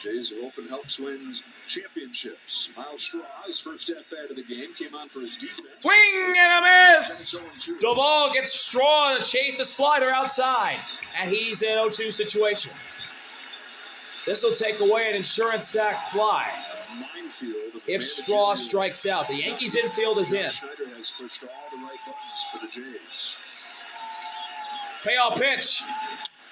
[SPEAKER 3] Jays are open, helps win championships. Miles Straw, his first at-bat of the game, came on for his defense.
[SPEAKER 1] Swing and a miss. Duvall gets Straw to chase a slider outside, and he's in an 0-2 situation. This will take away an insurance sack fly if Straw strikes out. The Yankees infield is in.
[SPEAKER 3] Schneider has pushed all the right buttons for the Jays.
[SPEAKER 1] Payoff pitch.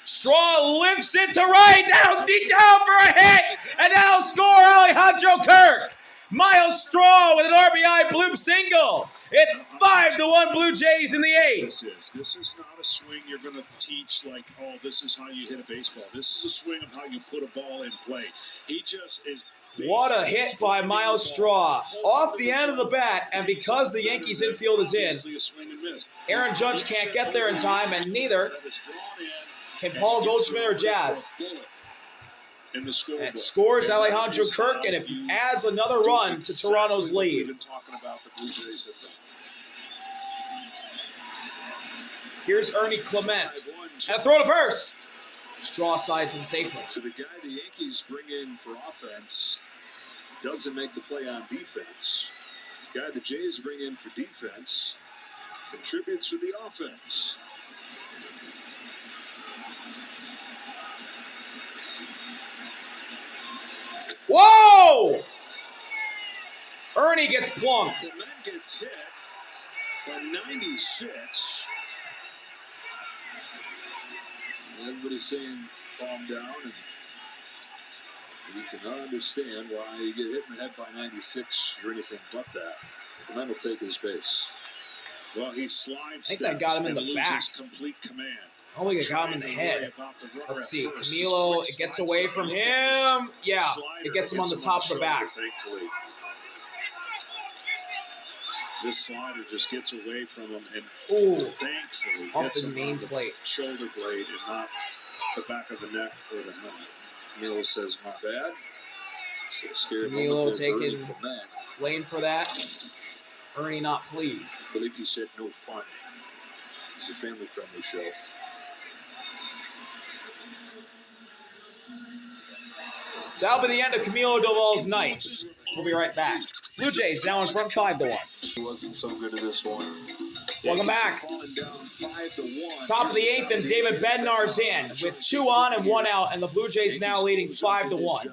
[SPEAKER 1] Straw lifts it to right. That'll be down for a hit. And that'll score Alejandro Kirk. Miles Straw with an RBI bloop single. It's 5-1 Blue Jays in the 8th.
[SPEAKER 3] This is not a swing you're going to teach like, oh, this is how you hit a baseball. This is a swing of how you put a ball in play. He just is.
[SPEAKER 1] What a hit by Miles Straw. Off the end of the bat, and because the Yankees infield is in, Aaron Judge can't get there in time, and neither can Paul Goldschmidt or Jazz. It scores Alejandro Kirk, and it adds another run to Toronto's lead. Here's Ernie Clement. And a throw to first. Straw slides in safely.
[SPEAKER 3] So the guy the Yankees bring in for offense doesn't make the play on defense. The guy the Jays bring in for defense contributes for the offense.
[SPEAKER 1] Whoa! Ernie gets plunked.
[SPEAKER 3] Clement gets hit by 96. Everybody's saying calm down, and you cannot understand why you get hit in the head by 96. You're anything but that. Clement will take his base. Well, he slides.
[SPEAKER 1] I think that got him in the back.
[SPEAKER 3] Complete command.
[SPEAKER 1] I don't think it got him in the head. Let's see. Camilo, it gets away from him. Yeah, it gets him on the top of the back.
[SPEAKER 3] Thankfully. This slider just gets away from him, and thankfully
[SPEAKER 1] off
[SPEAKER 3] gets
[SPEAKER 1] the
[SPEAKER 3] him
[SPEAKER 1] main
[SPEAKER 3] on
[SPEAKER 1] plate.
[SPEAKER 3] the shoulder blade and not the back of the neck or the helmet. Camilo says, "My bad."
[SPEAKER 1] Camilo taking lane for that. Ernie not pleased.
[SPEAKER 3] I believe he said no fun. It's a family-friendly show.
[SPEAKER 1] That'll be the end of Camilo Doval's night. We'll be right back. Blue Jays now in front 5-1.
[SPEAKER 3] He wasn't so good at this one.
[SPEAKER 1] Welcome back.
[SPEAKER 3] Down 5-1.
[SPEAKER 1] Top of the 8th, and David Bednar's in with 2 on and 1 out, and the Blue Jays now leading 5-1.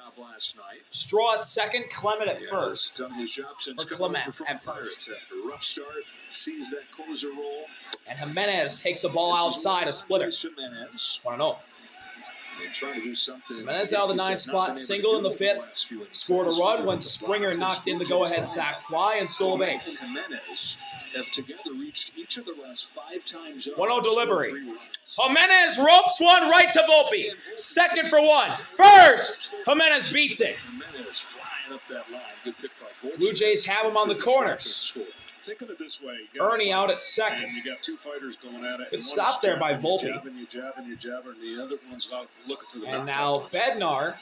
[SPEAKER 1] Straw at second, Clement at first.
[SPEAKER 3] Done his job since
[SPEAKER 1] Or Clement at first.
[SPEAKER 3] After a rough start, sees that closer roll.
[SPEAKER 1] And Jimenez takes a ball outside, a splitter. 1-0.
[SPEAKER 3] They're trying to do something.
[SPEAKER 1] Jimenez out of the 9th spot, single in the 5th. Scored a run when Springer knocked in the go-ahead sac fly and stole a base.
[SPEAKER 3] Jimenez have together reached each of the last 5 times.
[SPEAKER 1] 1-0 delivery. Jimenez ropes one right to Volpe. Second for 1. First, Jimenez beats it.
[SPEAKER 3] Jimenez flying up that line. Good pick by Goldschmidt.
[SPEAKER 1] Blue Jays have him on the corners.
[SPEAKER 3] Think of it this way.
[SPEAKER 1] Ernie out at second.
[SPEAKER 3] And you got 2 fighters going at it.
[SPEAKER 1] Good stop there by Volpe.
[SPEAKER 3] You jab, and the other one's out looking for the
[SPEAKER 1] And now Bednar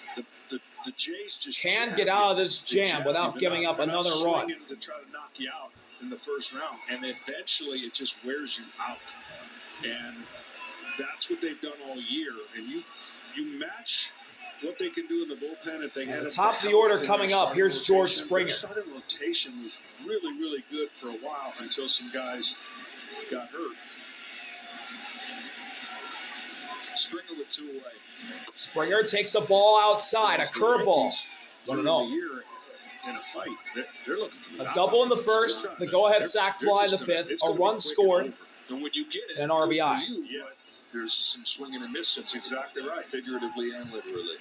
[SPEAKER 3] the Jays just
[SPEAKER 1] can get out of this jam without giving up another run.
[SPEAKER 3] To try to knock you out in the first round, and eventually it just wears you out. And that's what they've done all year. And you match what they can do in the bullpen if they had
[SPEAKER 1] the top of the order coming up. Here's George Springer.
[SPEAKER 3] Their starting rotation was really, really good for a while until some guys got hurt. Springer with 2 away.
[SPEAKER 1] Springer takes a ball outside, a curveball. 1-0.
[SPEAKER 3] In a fight, they're looking for
[SPEAKER 1] A double in the first, the go-ahead sac fly in the 5th, a run scored,
[SPEAKER 3] and when you get it,
[SPEAKER 1] and an RBI.
[SPEAKER 3] There's some swinging and miss. That's exactly right, figuratively and literally.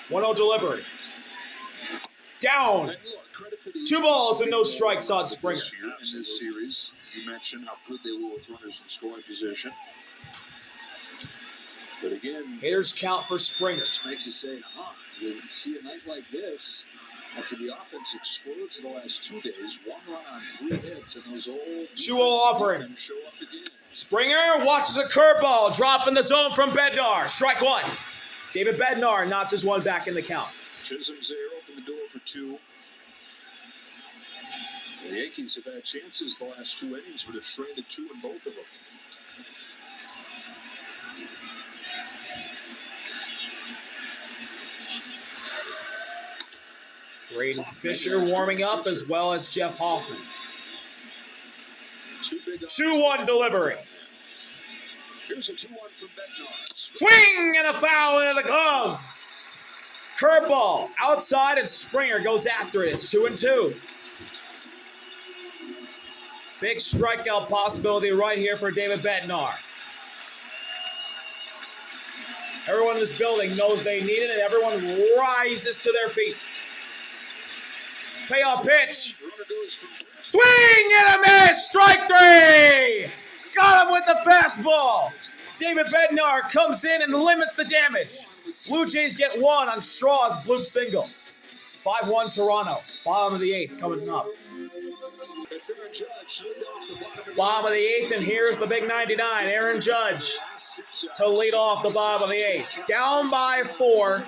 [SPEAKER 1] One-0 delivery. Down. 2 balls and no strikes on Springer.
[SPEAKER 3] In this series, you mentioned how good they were with runners in scoring position. But again,
[SPEAKER 1] hitters count for Springer.
[SPEAKER 3] This makes you say, you see a night like this, after the offense explodes the last 2 days, 1 run on 3 hits, and those old
[SPEAKER 1] 2-0 offering.
[SPEAKER 3] show up again.
[SPEAKER 1] Springer watches a curveball drop in the zone from Bednar. Strike 1. David Bednar notches 1 back in the count.
[SPEAKER 3] Chisholm's there, open the door for 2. The Yankees have had chances the last 2 innings, but have stranded 2 in both of them.
[SPEAKER 1] Braden Fisher warming up as well as Jeff Hoffman. 2-1 delivery.
[SPEAKER 3] Here's a 2-1 from Bednar.
[SPEAKER 1] Swing and a foul into the glove. Curveball outside and Springer goes after it. It's 2-2. Big strikeout possibility right here for David Bednar. Everyone in this building knows they need it, and everyone rises to their feet. Payoff pitch. Swing and a miss. Strike 3. Got him with the fastball. David Bednar comes in and limits the damage. Blue Jays get 1 on Straw's bloop single. 5-1 Toronto. Bottom of the 8th coming up. Bottom of the 8th, and here's the big 99, Aaron Judge, to lead off the bottom of the 8th. Down by 4.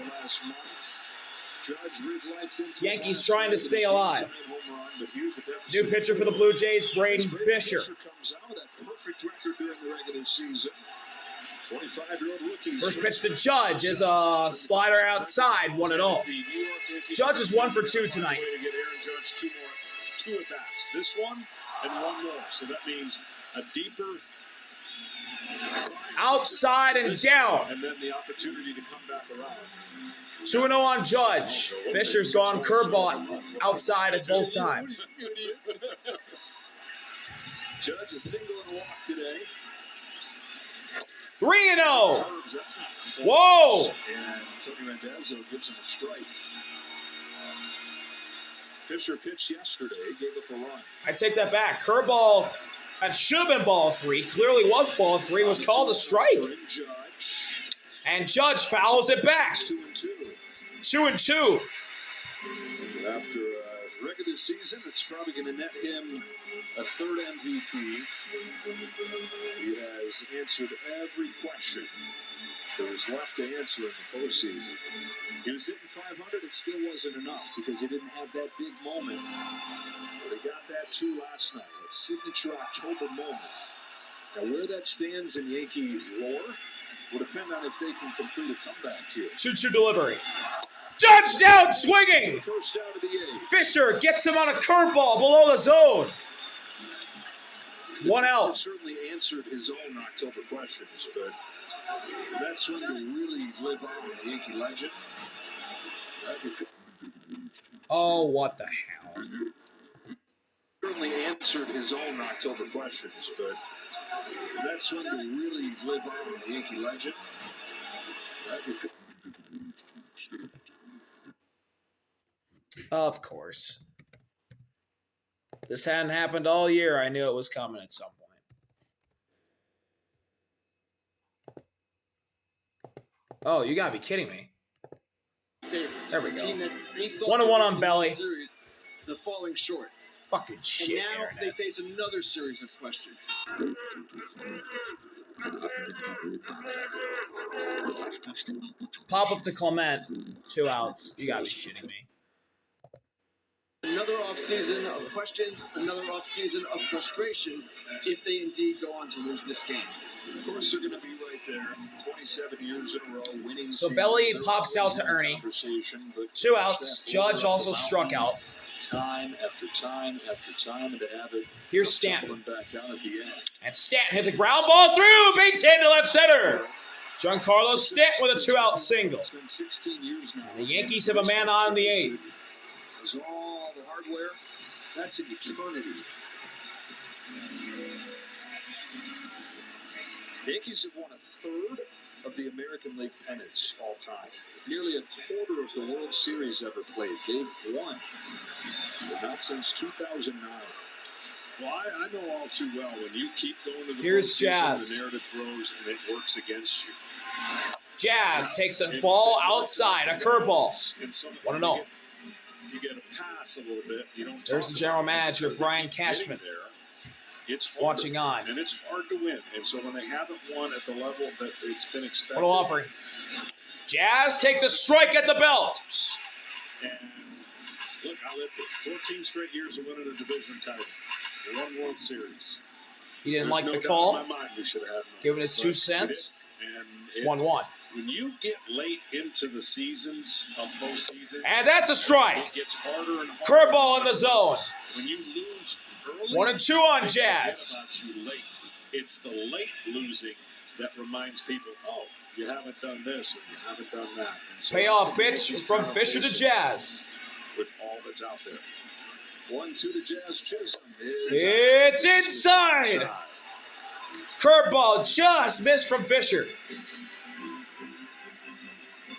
[SPEAKER 1] Yankees trying to stay alive. New pitcher for the Blue Jays, Braden Fisher. First pitch to Judge is a slider outside, 1-0. Judge is 1 for 2 tonight.
[SPEAKER 3] Two at bats. This one and 1 more. So that means a deeper
[SPEAKER 1] outside and down.
[SPEAKER 3] And then the opportunity to come back around.
[SPEAKER 1] 2-0 on Judge. Fisher's gone curveball outside at both times.
[SPEAKER 3] Judge is single and a walk today.
[SPEAKER 1] 3-0. Whoa!
[SPEAKER 3] And Tony Randazzo gives him a strike. Fisher pitched yesterday, gave up a run.
[SPEAKER 1] I take that back. Curveball, that should have been ball 3. Clearly was ball 3. Was called a strike. And Judge fouls it back. 2-2.
[SPEAKER 3] After a regular season, it's probably going to net him a 3rd MVP. He has answered every question that was left to answer in the postseason. He was hitting 500, it still wasn't enough because he didn't have that big moment. But he got that too last night, that signature October moment. Now where that stands in Yankee lore will depend on if they can complete a comeback here.
[SPEAKER 1] 2-2 delivery. Touchdown swinging!
[SPEAKER 3] First out of the 8.
[SPEAKER 1] Fisher gets him on a curveball below the zone. One out.
[SPEAKER 3] Certainly answered his own October questions, but that's when to really live on the Yankee legend.
[SPEAKER 1] Oh, what the hell?
[SPEAKER 3] Certainly answered his own October questions, but that's when to really live on the Yankee legend.
[SPEAKER 1] Of course. This hadn't happened all year. I knew it was coming at some point. Oh, you gotta be kidding me.
[SPEAKER 5] Favorites.
[SPEAKER 1] There we
[SPEAKER 5] A
[SPEAKER 1] go.
[SPEAKER 5] team that they thought
[SPEAKER 1] 1-1
[SPEAKER 5] could
[SPEAKER 1] on
[SPEAKER 5] reach the
[SPEAKER 1] Belly.
[SPEAKER 5] World Series, they're falling short.
[SPEAKER 1] Fucking shit,
[SPEAKER 5] And now
[SPEAKER 1] Internet.
[SPEAKER 5] they face another series of questions.
[SPEAKER 1] Pop up to Clement. 2 outs. You gotta be shitting me.
[SPEAKER 5] Another offseason of questions, another offseason of frustration if they indeed go on to lose this game.
[SPEAKER 3] Of course, they're going to be right there. 27 years in a row, winning.
[SPEAKER 1] So
[SPEAKER 3] seasons.
[SPEAKER 1] Belly
[SPEAKER 3] They're
[SPEAKER 1] pops
[SPEAKER 3] always
[SPEAKER 1] out to
[SPEAKER 3] in the
[SPEAKER 1] Ernie.
[SPEAKER 3] conversation, but
[SPEAKER 1] 2 outs. Judge also struck out.
[SPEAKER 3] Time after time after time, and to have it.
[SPEAKER 1] Here's Stanton.
[SPEAKER 3] Tumbling back down at the end.
[SPEAKER 1] And Stanton hit the ground ball through. Base hit to left center. Giancarlo Stanton with a 2-out single.
[SPEAKER 3] It's been 16 years now.
[SPEAKER 1] The Yankees have a man on in the 8th.
[SPEAKER 3] Is all the hardware. That's an eternity. The Yankees have won a third of the American League pennants all time. Nearly a quarter of the World Series ever played. They've won, but not since 2009. Well, I know all too well when you keep going to the
[SPEAKER 1] Here's
[SPEAKER 3] postseason,
[SPEAKER 1] Jazz.
[SPEAKER 3] the narrative grows and it works against you.
[SPEAKER 1] Jazz takes a ball outside, a curveball. 1-0.
[SPEAKER 3] You get a pass a little bit. You don't.
[SPEAKER 1] There's the general manager, Brian Cashman,
[SPEAKER 3] It's hard,
[SPEAKER 1] watching on.
[SPEAKER 3] and it's hard to win. And so when they haven't won at the level that it's been expected,
[SPEAKER 1] What an offering. Jazz takes a strike at the belt.
[SPEAKER 3] And look, I lived it. 14 straight years of winning a division title, one World Series.
[SPEAKER 1] He didn't
[SPEAKER 3] There's
[SPEAKER 1] like
[SPEAKER 3] no
[SPEAKER 1] the
[SPEAKER 3] doubt
[SPEAKER 1] call.
[SPEAKER 3] in my mind we should have had one.
[SPEAKER 1] Giving his
[SPEAKER 3] But
[SPEAKER 1] 2
[SPEAKER 3] we
[SPEAKER 1] cents.
[SPEAKER 3] did. And it,
[SPEAKER 1] 1-1.
[SPEAKER 3] when you get late into the seasons of postseason,
[SPEAKER 1] And that's a strike.
[SPEAKER 3] it gets harder and harder.
[SPEAKER 1] Curveball in the zone.
[SPEAKER 3] When you lose early,
[SPEAKER 1] 1-2 on
[SPEAKER 3] they
[SPEAKER 1] Jazz.
[SPEAKER 3] forget about you late. It's the late losing that reminds people, oh, you haven't done this or you haven't done that. And so
[SPEAKER 1] Payoff
[SPEAKER 3] the
[SPEAKER 1] pitch
[SPEAKER 3] Yankees
[SPEAKER 1] from
[SPEAKER 3] found
[SPEAKER 1] Fisher to
[SPEAKER 3] this
[SPEAKER 1] Jazz.
[SPEAKER 3] with all that's out there. 1-2 to Jazz. Chisholm is
[SPEAKER 1] It's inside. Curveball just missed from Fisher.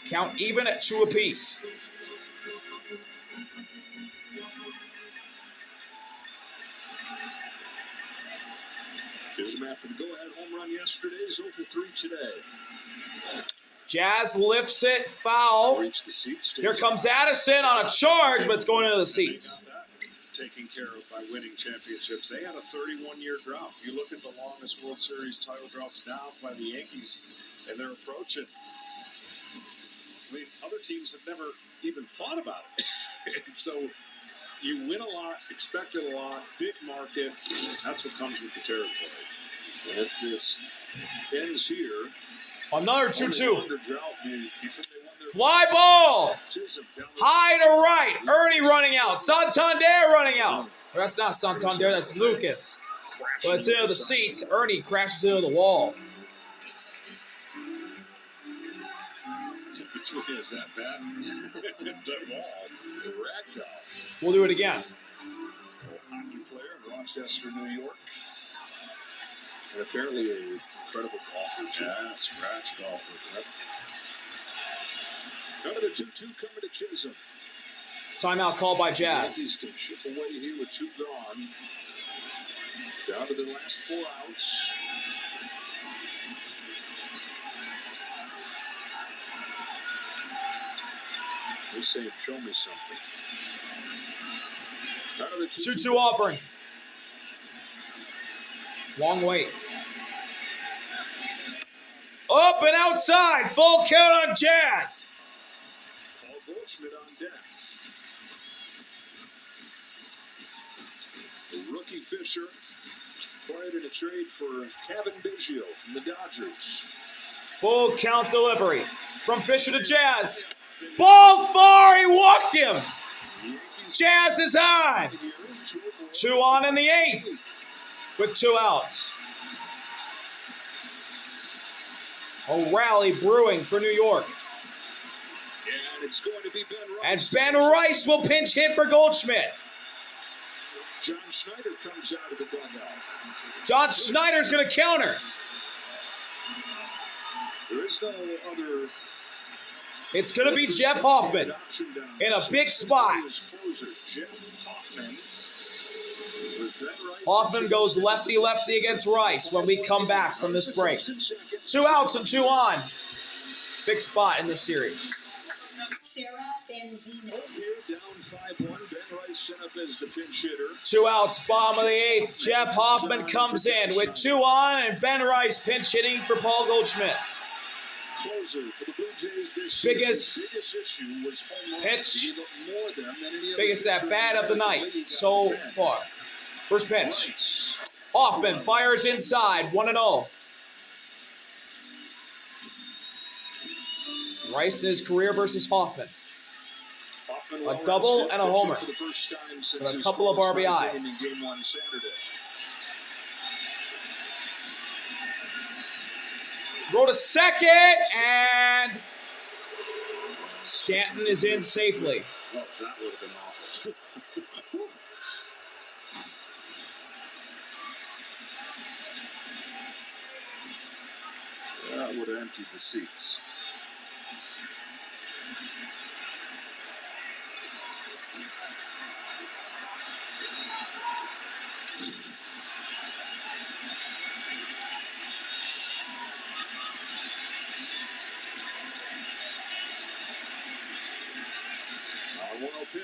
[SPEAKER 1] Count even at 2 apiece.
[SPEAKER 3] Chisholm after the go-ahead home run yesterday is 0 for 3 today.
[SPEAKER 1] Jazz lifts it, foul.
[SPEAKER 3] Reach the seats.
[SPEAKER 1] Here comes Addison on a charge, but it's going into the seats.
[SPEAKER 3] Taken care of by winning championships. They had a 31-year drought. You look at the longest World Series title droughts now by the Yankees, and they're approaching. I mean, other teams have never even thought about it. And so you win a lot, expected a lot, big market. That's what comes with the territory. And if this ends here,
[SPEAKER 1] Another 2-2.
[SPEAKER 3] under drought, you think they won their
[SPEAKER 1] Fly ball.
[SPEAKER 3] Chisholm down the
[SPEAKER 1] High to right. Ernie running out. Santander running out. Or that's not Santander, that's Lucas. But it's into the seats. Ernie crashes into the wall.
[SPEAKER 3] Which way is that bad? That wall. The ragdoll.
[SPEAKER 1] We'll do it again.
[SPEAKER 3] Hockey player in Rochester, New York. And apparently an incredible golfer, too. Yeah, scratch golfer. Yep. None of the 2-2 coming to Chisholm.
[SPEAKER 1] Timeout called by Jazz.
[SPEAKER 3] Yankees can chip away here with 2 gone. Down to the last 4 outs. They're saying, show me something. Another
[SPEAKER 1] 2-2 offering. Long wait. Up and outside. Full count on Jazz.
[SPEAKER 3] Paul Goldschmidt on deck. The rookie Fisher acquired in a trade for Kevin Biggio from the Dodgers.
[SPEAKER 1] Full count delivery from Fisher to Jazz. Ball far, he walked him. Jazz is on. 2 on in the 8th with 2 outs. A rally brewing for New York.
[SPEAKER 3] And it's going to be Ben
[SPEAKER 1] And
[SPEAKER 3] Rice.
[SPEAKER 1] Ben Rice will pinch hit for Goldschmidt.
[SPEAKER 3] John Schneider comes out of the dugout.
[SPEAKER 1] John Schneider's going to counter.
[SPEAKER 3] There is no other
[SPEAKER 1] It's going to be Jeff Hoffman
[SPEAKER 3] option down
[SPEAKER 1] in a
[SPEAKER 3] there.
[SPEAKER 1] big spot.
[SPEAKER 3] Closer, Jeff Hoffman. With Ben Rice.
[SPEAKER 1] Hoffman goes lefty-lefty against Rice when we come back from this break. 2 outs and 2 on. Big spot in this series.
[SPEAKER 4] Sarah Benzino.
[SPEAKER 3] Here, down 5-1. Ben Rice set up as the pinch hitter.
[SPEAKER 1] 2 outs, bottom of the 8th. Jeff Hoffman comes in with 2 on, and Ben Rice pinch hitting for Paul Goldschmidt.
[SPEAKER 3] Closer for the Blue Jays this
[SPEAKER 1] Biggest
[SPEAKER 3] year. Biggest issue was home runs.
[SPEAKER 1] pitch.
[SPEAKER 3] He gave up more than any other
[SPEAKER 1] Biggest
[SPEAKER 3] pitcher
[SPEAKER 1] at bat of the
[SPEAKER 3] in
[SPEAKER 1] night
[SPEAKER 3] league
[SPEAKER 1] so
[SPEAKER 3] out of 10.
[SPEAKER 1] far. First pitch.
[SPEAKER 3] Rice.
[SPEAKER 1] Hoffman fires inside, 1-0. Rice in his career versus Hoffman.
[SPEAKER 3] Hoffman
[SPEAKER 1] A double and a homer.
[SPEAKER 3] for the first time since
[SPEAKER 1] With a
[SPEAKER 3] his
[SPEAKER 1] couple of
[SPEAKER 3] scoreless
[SPEAKER 1] RBIs.
[SPEAKER 3] ninth inning in Game 1 Saturday.
[SPEAKER 1] Throw to second, and Stanton is in safely.
[SPEAKER 3] Oh, that would have been awful. That would have emptied the seats.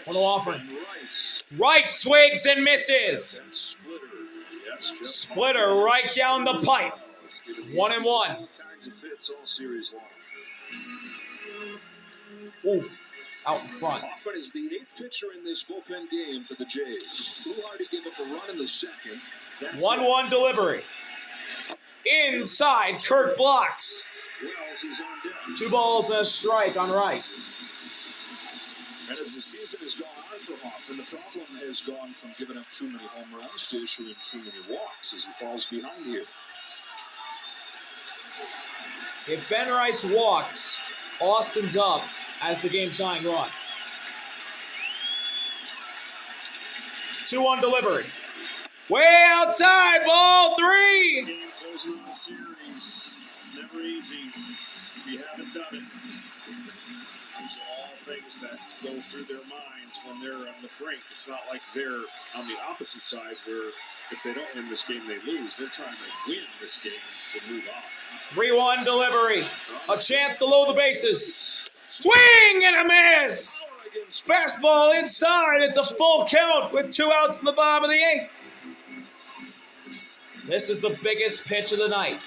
[SPEAKER 1] What an offering.
[SPEAKER 3] Rice.
[SPEAKER 1] Rice swings and misses.
[SPEAKER 3] And Splitter. Yes, Jeff
[SPEAKER 1] Splitter right down the pipe. 1-1.
[SPEAKER 3] All kinds of fits all series long.
[SPEAKER 1] Ooh, out in front.
[SPEAKER 3] Hoffman is the 8th pitcher in this bullpen game for the Jays. Fluharty gave up a run in the second.
[SPEAKER 1] 1-1 delivery. Inside, Kirk blocks.
[SPEAKER 3] Wells is on deck.
[SPEAKER 1] 2 balls and a strike on Rice.
[SPEAKER 3] And as the season has gone on for Hoffman, the problem has gone from giving up too many home runs to issuing too many walks as he falls behind here.
[SPEAKER 1] If Ben Rice walks, Austin's up as the game-tying run. 2-1 delivery. Way outside, ball 3.
[SPEAKER 3] Game closing on the series. It's never easy if you haven't done it. These are all things that go through their minds when they're on the brink. It's not like they're on the opposite side where if they don't win this game, they lose. They're trying to win this game to move on.
[SPEAKER 1] 3-1 delivery. A chance to load the bases. Swing and a miss. Fastball inside. It's a full count with 2 outs in the bottom of the 8th. This is the biggest pitch of the night.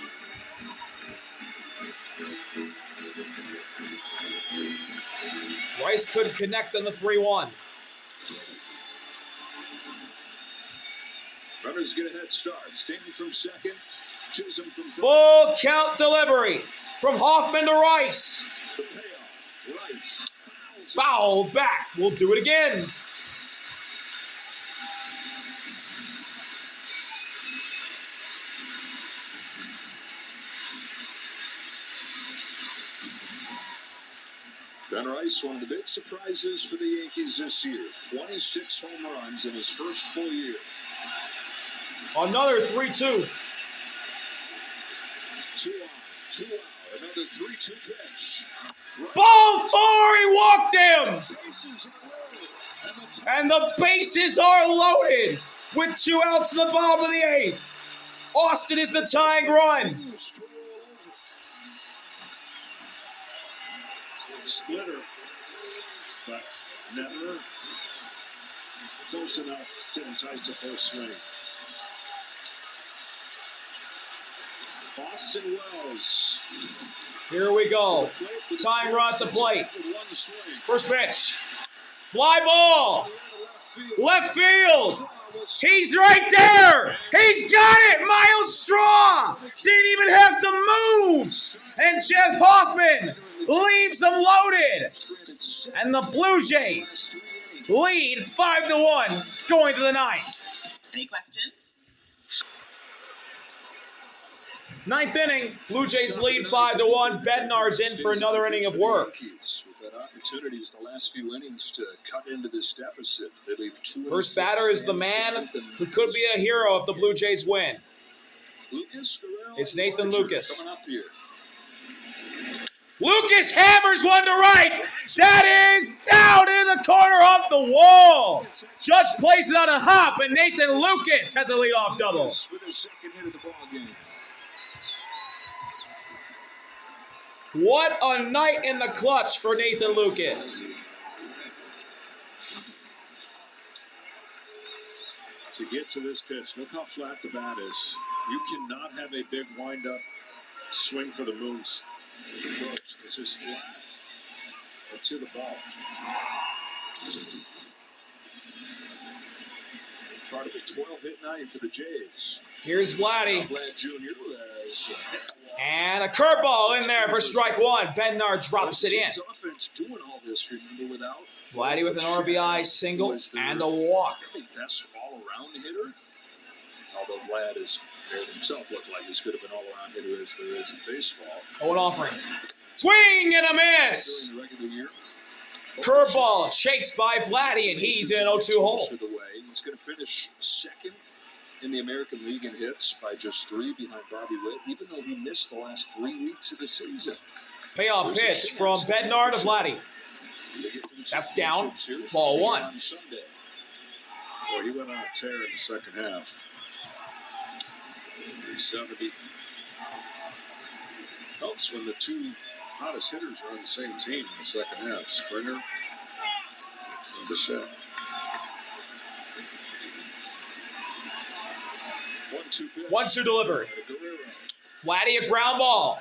[SPEAKER 1] Rice couldn't connect on the 3-1.
[SPEAKER 3] Runners get a head start. Stanton from second. Chisholm from first.
[SPEAKER 1] Full count delivery from Hoffman to Rice.
[SPEAKER 3] The payoff. Rice.
[SPEAKER 1] Foul back. We'll do it again.
[SPEAKER 3] Ben Rice, one of the big surprises for the Yankees this year. 26 home runs in his first full year.
[SPEAKER 1] Another 3-2.
[SPEAKER 3] 2 on, 2 out. Another 3-2 pitch.
[SPEAKER 1] Ball 4. He walked him.
[SPEAKER 3] Bases are loaded.
[SPEAKER 1] And the bases are loaded with 2 outs in the bottom of the 8th. Austin is the tying run.
[SPEAKER 3] Splitter, but never close enough to entice a full swing. Austin Wells.
[SPEAKER 1] Here we go. Tying run at the plate. First pitch. Fly ball. Left field. He's right there. He's got it. Miles Straw didn't even have to move. And Jeff Hoffman leaves them loaded. And the Blue Jays lead 5-1 going to the ninth.
[SPEAKER 6] Any questions?
[SPEAKER 1] Ninth inning, Blue Jays lead 5-1. Bednar's in for another inning of work.
[SPEAKER 3] We've had opportunities the last few innings to cut into this deficit. They leave 2
[SPEAKER 1] First batter is the man who could be a hero if the Blue Jays win.
[SPEAKER 3] Lucas Guerrero.
[SPEAKER 1] It's Nathan Lucas.
[SPEAKER 3] Coming up here.
[SPEAKER 1] Lucas hammers one to right. That is down in the corner off the wall. Judge plays it on a hop, and Nathan Lucas has a leadoff double.
[SPEAKER 3] With his second hit of the ball game.
[SPEAKER 1] What a night in the clutch for Nathan Lucas.
[SPEAKER 3] To get to this pitch, look how flat the bat is. You cannot have a big wind-up swing for the Moons approach. It's just flat and to the ball. Part of a 12-hit night for the Jays.
[SPEAKER 1] Here's Vladdy.
[SPEAKER 3] Vlad Jr. has
[SPEAKER 1] And a curveball in there for strike one. Bednar drops it in.
[SPEAKER 3] Jays offense doing all this, remember, without
[SPEAKER 1] Vladdy with an RBI single and a walk.
[SPEAKER 3] probably best all-around hitter. Although Vlad has made himself look like as good of an all-around hitter as there is in baseball.
[SPEAKER 1] Oh, an offering. Swing and a miss.
[SPEAKER 3] During the regular year.
[SPEAKER 1] Curveball chased by Vladdy, and he's in 0-2 hole.
[SPEAKER 3] The way. He's going to finish second in the American League in hits by just 3 behind Bobby Witt, even though he missed the last 3 weeks of the season.
[SPEAKER 1] Payoff pitch from Bednar to Vladdy. That's down. Ball 1.
[SPEAKER 3] Boy, he went on a tear in the second half. 370. Helps when the two hottest hitters are on the same team in the second half. Springer and Bichette.
[SPEAKER 1] 1-2 delivery. Vladdy a ground ball.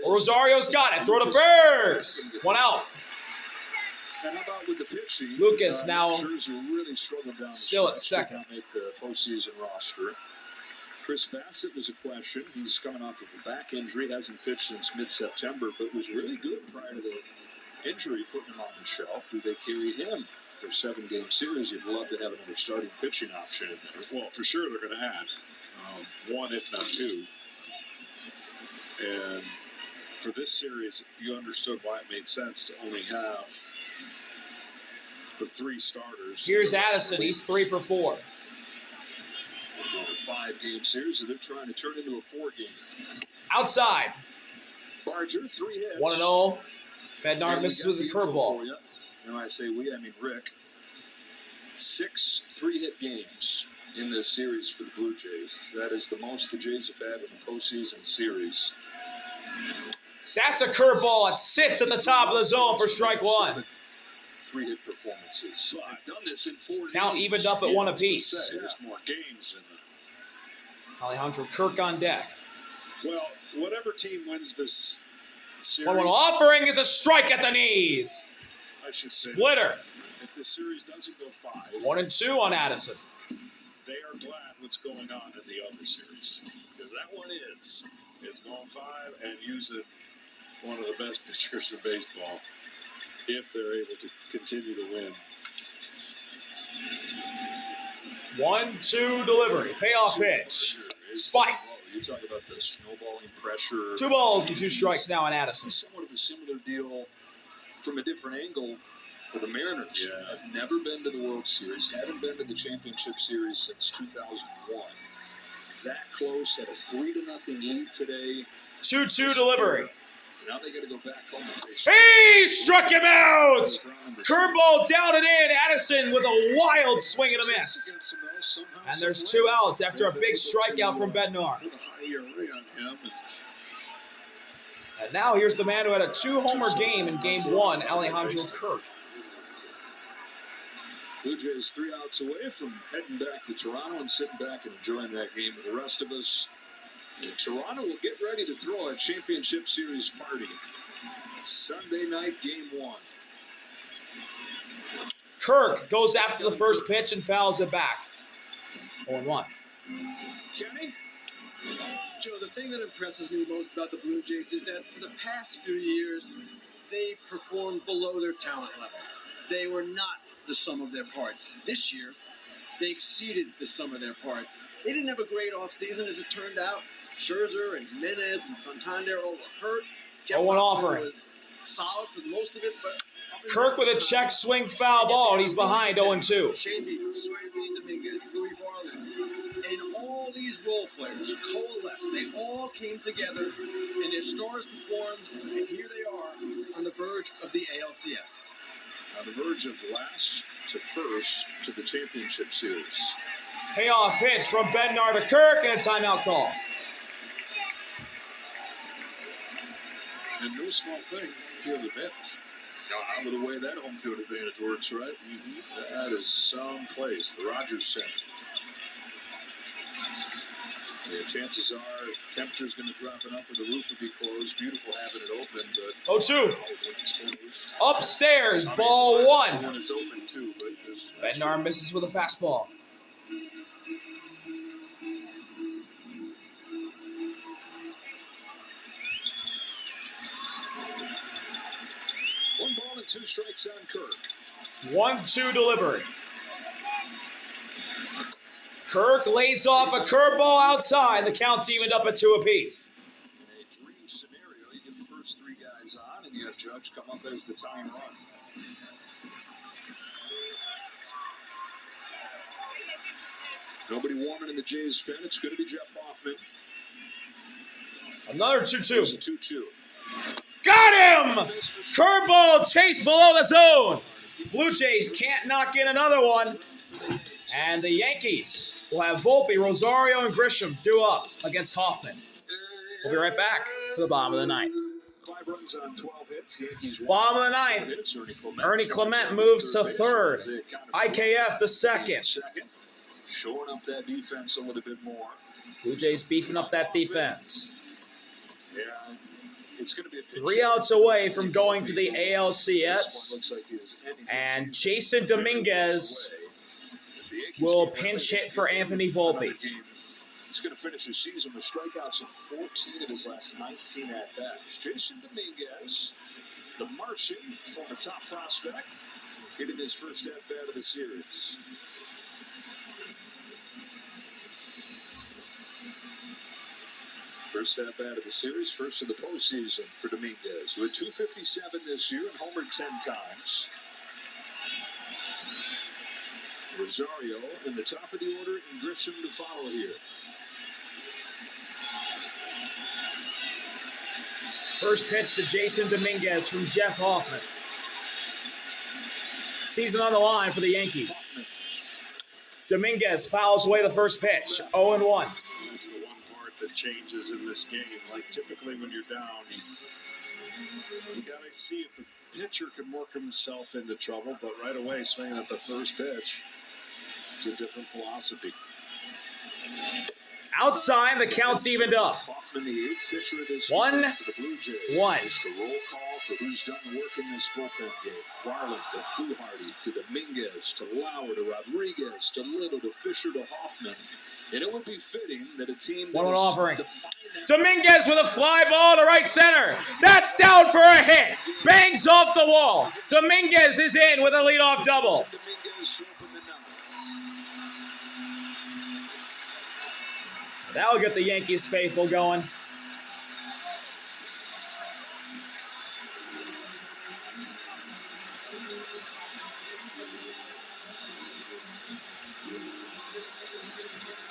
[SPEAKER 1] Rosario's got it. Throw to first. 1 out.
[SPEAKER 3] And how about with the pitching?
[SPEAKER 1] Lucas now
[SPEAKER 3] really struggled down
[SPEAKER 1] still at second.
[SPEAKER 3] Not make the postseason roster. Chris Bassett was a question. He's coming off of a back injury. Hasn't pitched since mid-September, but was really good prior to the injury, putting him on the shelf. Do they carry him? Their 7-game series. You'd love to have another starting pitching option in there.
[SPEAKER 2] Well, for sure they're going to add 1, if not 2. And for this series, you understood why it made sense to only have the 3 starters.
[SPEAKER 1] Here's Addison. He's 3 for 4.
[SPEAKER 3] Doing a 5-game series, and they're trying to turn into a 4-game.
[SPEAKER 1] Outside.
[SPEAKER 3] Barger, 3 hits.
[SPEAKER 1] 1-0. Bednar misses with the curveball.
[SPEAKER 3] And when I say we, I mean Rick. 6 3-hit games in this series for the Blue Jays. That is the most the Jays have had in the postseason series.
[SPEAKER 1] That's a curveball. It sits at the top of the zone for strike 1.
[SPEAKER 3] 3-hit performances. So I've done this in 4
[SPEAKER 1] Count
[SPEAKER 3] games.
[SPEAKER 1] evened up at 1 apiece.
[SPEAKER 2] There's more games in
[SPEAKER 1] Alejandro Kirk on deck.
[SPEAKER 2] Well, whatever team wins this series,
[SPEAKER 1] 1-1 offering is a strike at the knees.
[SPEAKER 2] I should say,
[SPEAKER 1] Splitter.
[SPEAKER 2] if the series doesn't go 5,
[SPEAKER 1] 1-2 on Addison.
[SPEAKER 2] they are glad what's going on in the other series. Because that one is going 5 and using one of the best pitchers in baseball if they're able to continue to win.
[SPEAKER 1] 1-2 delivery. Payoff pitch. Spike.
[SPEAKER 3] You talk about the snowballing pressure.
[SPEAKER 1] 2 balls and 2 strikes now on Addison.
[SPEAKER 3] Somewhat of a similar deal from a different angle for the Mariners.
[SPEAKER 2] Yeah.
[SPEAKER 3] I've never been to the World Series, haven't been to the Championship Series since 2001. That close, had a 3-0 lead today.
[SPEAKER 1] 2-2 delivery.
[SPEAKER 3] Now they got to go back home and face.
[SPEAKER 1] He struck him out! Curveball down and in. Addison with a wild swing and a miss. And there's 2 outs after a big strikeout from Bednar. And now here's the man who had a 2-homer game in Game 1, Alejandro Kirk.
[SPEAKER 3] Blue Jays 3 outs away from heading back to Toronto and sitting back and enjoying that game with the rest of us. And Toronto will get ready to throw a Championship Series party. Sunday night, Game 1.
[SPEAKER 1] Kirk goes after the first pitch and fouls it back. 0-1.
[SPEAKER 3] Kenny?
[SPEAKER 5] Joe, the thing that impresses me most about the Blue Jays is that for the past few years, they performed below their talent level. They were not the sum of their parts. This year, they exceeded the sum of their parts. They didn't have a great offseason, as it turned out. Scherzer and Jimenez and Santander all were hurt. Jeff
[SPEAKER 1] one
[SPEAKER 5] Hoffman
[SPEAKER 1] offering.
[SPEAKER 5] was solid for most of it, but
[SPEAKER 1] Kirk with a check swing foul ball, and he's behind 0-2.
[SPEAKER 5] Shane Bieber, Anthony Dominguez, Louis Varland, and all these role players coalesced. They all came together, and their stars performed, and here they are on the verge of the ALCS.
[SPEAKER 3] On the verge of last to first to the championship series.
[SPEAKER 1] Payoff pitch from Bednar to Kirk, and a timeout call.
[SPEAKER 3] And no small thing, field advantage. Out of the way that home field advantage works, right? That is someplace. The Rogers Center. Yeah, chances are temperature's going to drop enough that the roof will be closed. Beautiful having it open, but
[SPEAKER 1] 0-2.
[SPEAKER 3] when it's closed.
[SPEAKER 1] Upstairs, ball one.
[SPEAKER 3] When it's open too, but this
[SPEAKER 1] Bednar misses with a fastball.
[SPEAKER 3] one ball and 2 strikes on Kirk.
[SPEAKER 1] 1-2 delivery. Kirk lays off a curveball outside. The count's evened up at 2 apiece.
[SPEAKER 3] In a dream scenario, you get the first 3 guys on, and you have Judge come up as the tying run. Nobody warming in the Jays pen. It's going to be Jeff Hoffman.
[SPEAKER 1] Another
[SPEAKER 3] It's a
[SPEAKER 1] 2-2.
[SPEAKER 3] 2-2.
[SPEAKER 1] Got him! Curveball chase below the zone. Blue Jays can't knock in another one. And the Yankees will have Volpe, Rosario, and Grisham due up against Hoffman. We'll be right back for the bottom of the ninth.
[SPEAKER 3] 5 runs on 12 hits. Yankees
[SPEAKER 1] Bottom of the ninth. Ernie Clement moves to third. IKF the second.
[SPEAKER 3] Showing up that defense a little bit more.
[SPEAKER 1] Blue Jays beefing up that defense.
[SPEAKER 3] Yeah, it's going to be a
[SPEAKER 1] 3 outs away from going to the
[SPEAKER 3] This
[SPEAKER 1] ALCS.
[SPEAKER 3] one looks like he's ending the
[SPEAKER 1] And
[SPEAKER 3] season.
[SPEAKER 1] Jason Dominguez
[SPEAKER 3] If the Yankees
[SPEAKER 1] will
[SPEAKER 3] get
[SPEAKER 1] pinch
[SPEAKER 3] right,
[SPEAKER 1] hit for Anthony
[SPEAKER 3] another
[SPEAKER 1] Volpe.
[SPEAKER 3] game. He's going to finish his season with strikeouts in 14 of his last 19 at-bats. Jason Dominguez, the Martian, former top prospect, hitting his first at-bat of the series. First at-bat of the series, first of the postseason for Dominguez. With 257 this year and homered 10 times. Rosario in the top of the order and Grisham to follow here.
[SPEAKER 1] First pitch to Jason Dominguez from Jeff Hoffman. Season on the line for the Yankees. Dominguez fouls away the first pitch. 0-1.
[SPEAKER 3] That's the one part that changes in this game. Like typically when you're down, you got to see if the pitcher can work himself into trouble, but right away swinging at the first pitch, it's a different philosophy.
[SPEAKER 1] Outside, the count's evened up.
[SPEAKER 3] Hoffman, the 8th pitcher of this
[SPEAKER 1] 1-1.
[SPEAKER 3] game for the Blue Jays. Just a roll call for who's done the work in this bullpen game. Varland to Fluharty to Dominguez to Lauer to Rodriguez to Little to Fisher to Hoffman. And it would be fitting that a team that
[SPEAKER 1] 1-1
[SPEAKER 3] is
[SPEAKER 1] offering.
[SPEAKER 3] defined that
[SPEAKER 1] Dominguez with a fly ball to right center. That's down for a hit. Bangs off the wall. Dominguez is in with a leadoff double.
[SPEAKER 3] Dominguez to open the 9th.
[SPEAKER 1] That'll get the Yankees faithful going.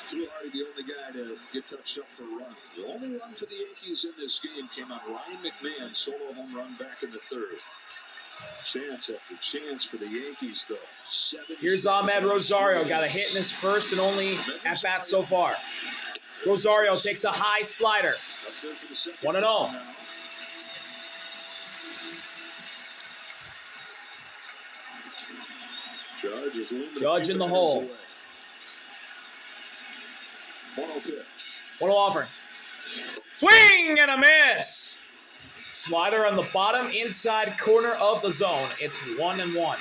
[SPEAKER 3] Fluharty, the only guy to get touched up for a run. The only run for the Yankees in this game came on Ryan McMahon, solo home run back in the 3rd. Chance after chance for the Yankees, though.
[SPEAKER 1] Here's Ahmed Rosario. Got a hit in his first and only at-bat so far. Rosario takes a high slider. 1-0. Judge in the hole.
[SPEAKER 3] 1-0 pitch.
[SPEAKER 1] 1-0 offering. Swing and a miss. Slider on the bottom inside corner of the zone. It's 1-1.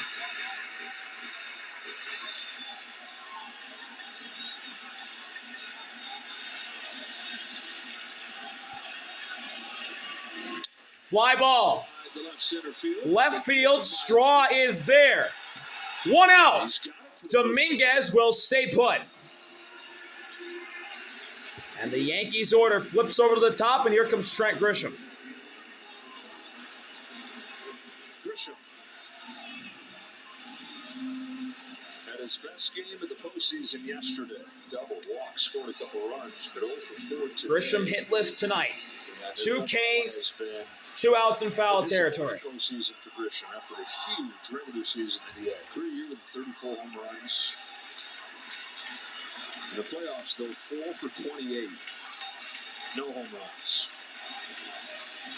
[SPEAKER 1] Fly ball.
[SPEAKER 2] The left center field.
[SPEAKER 1] Left field, Straw is there. One out. Dominguez will stay put. And the Yankees order flips over to the top, and here comes Trent Grisham.
[SPEAKER 2] Grisham. Had his best game of the postseason yesterday. Double walk, scored a couple runs, but 0 for 4 today.
[SPEAKER 1] Grisham hitless tonight. 2 Ks, 2 outs in foul territory.
[SPEAKER 2] Postseason for Grisham after a huge regular season that he had. Career year with 34 home runs. In the playoffs, though, 4 for 28. No home runs.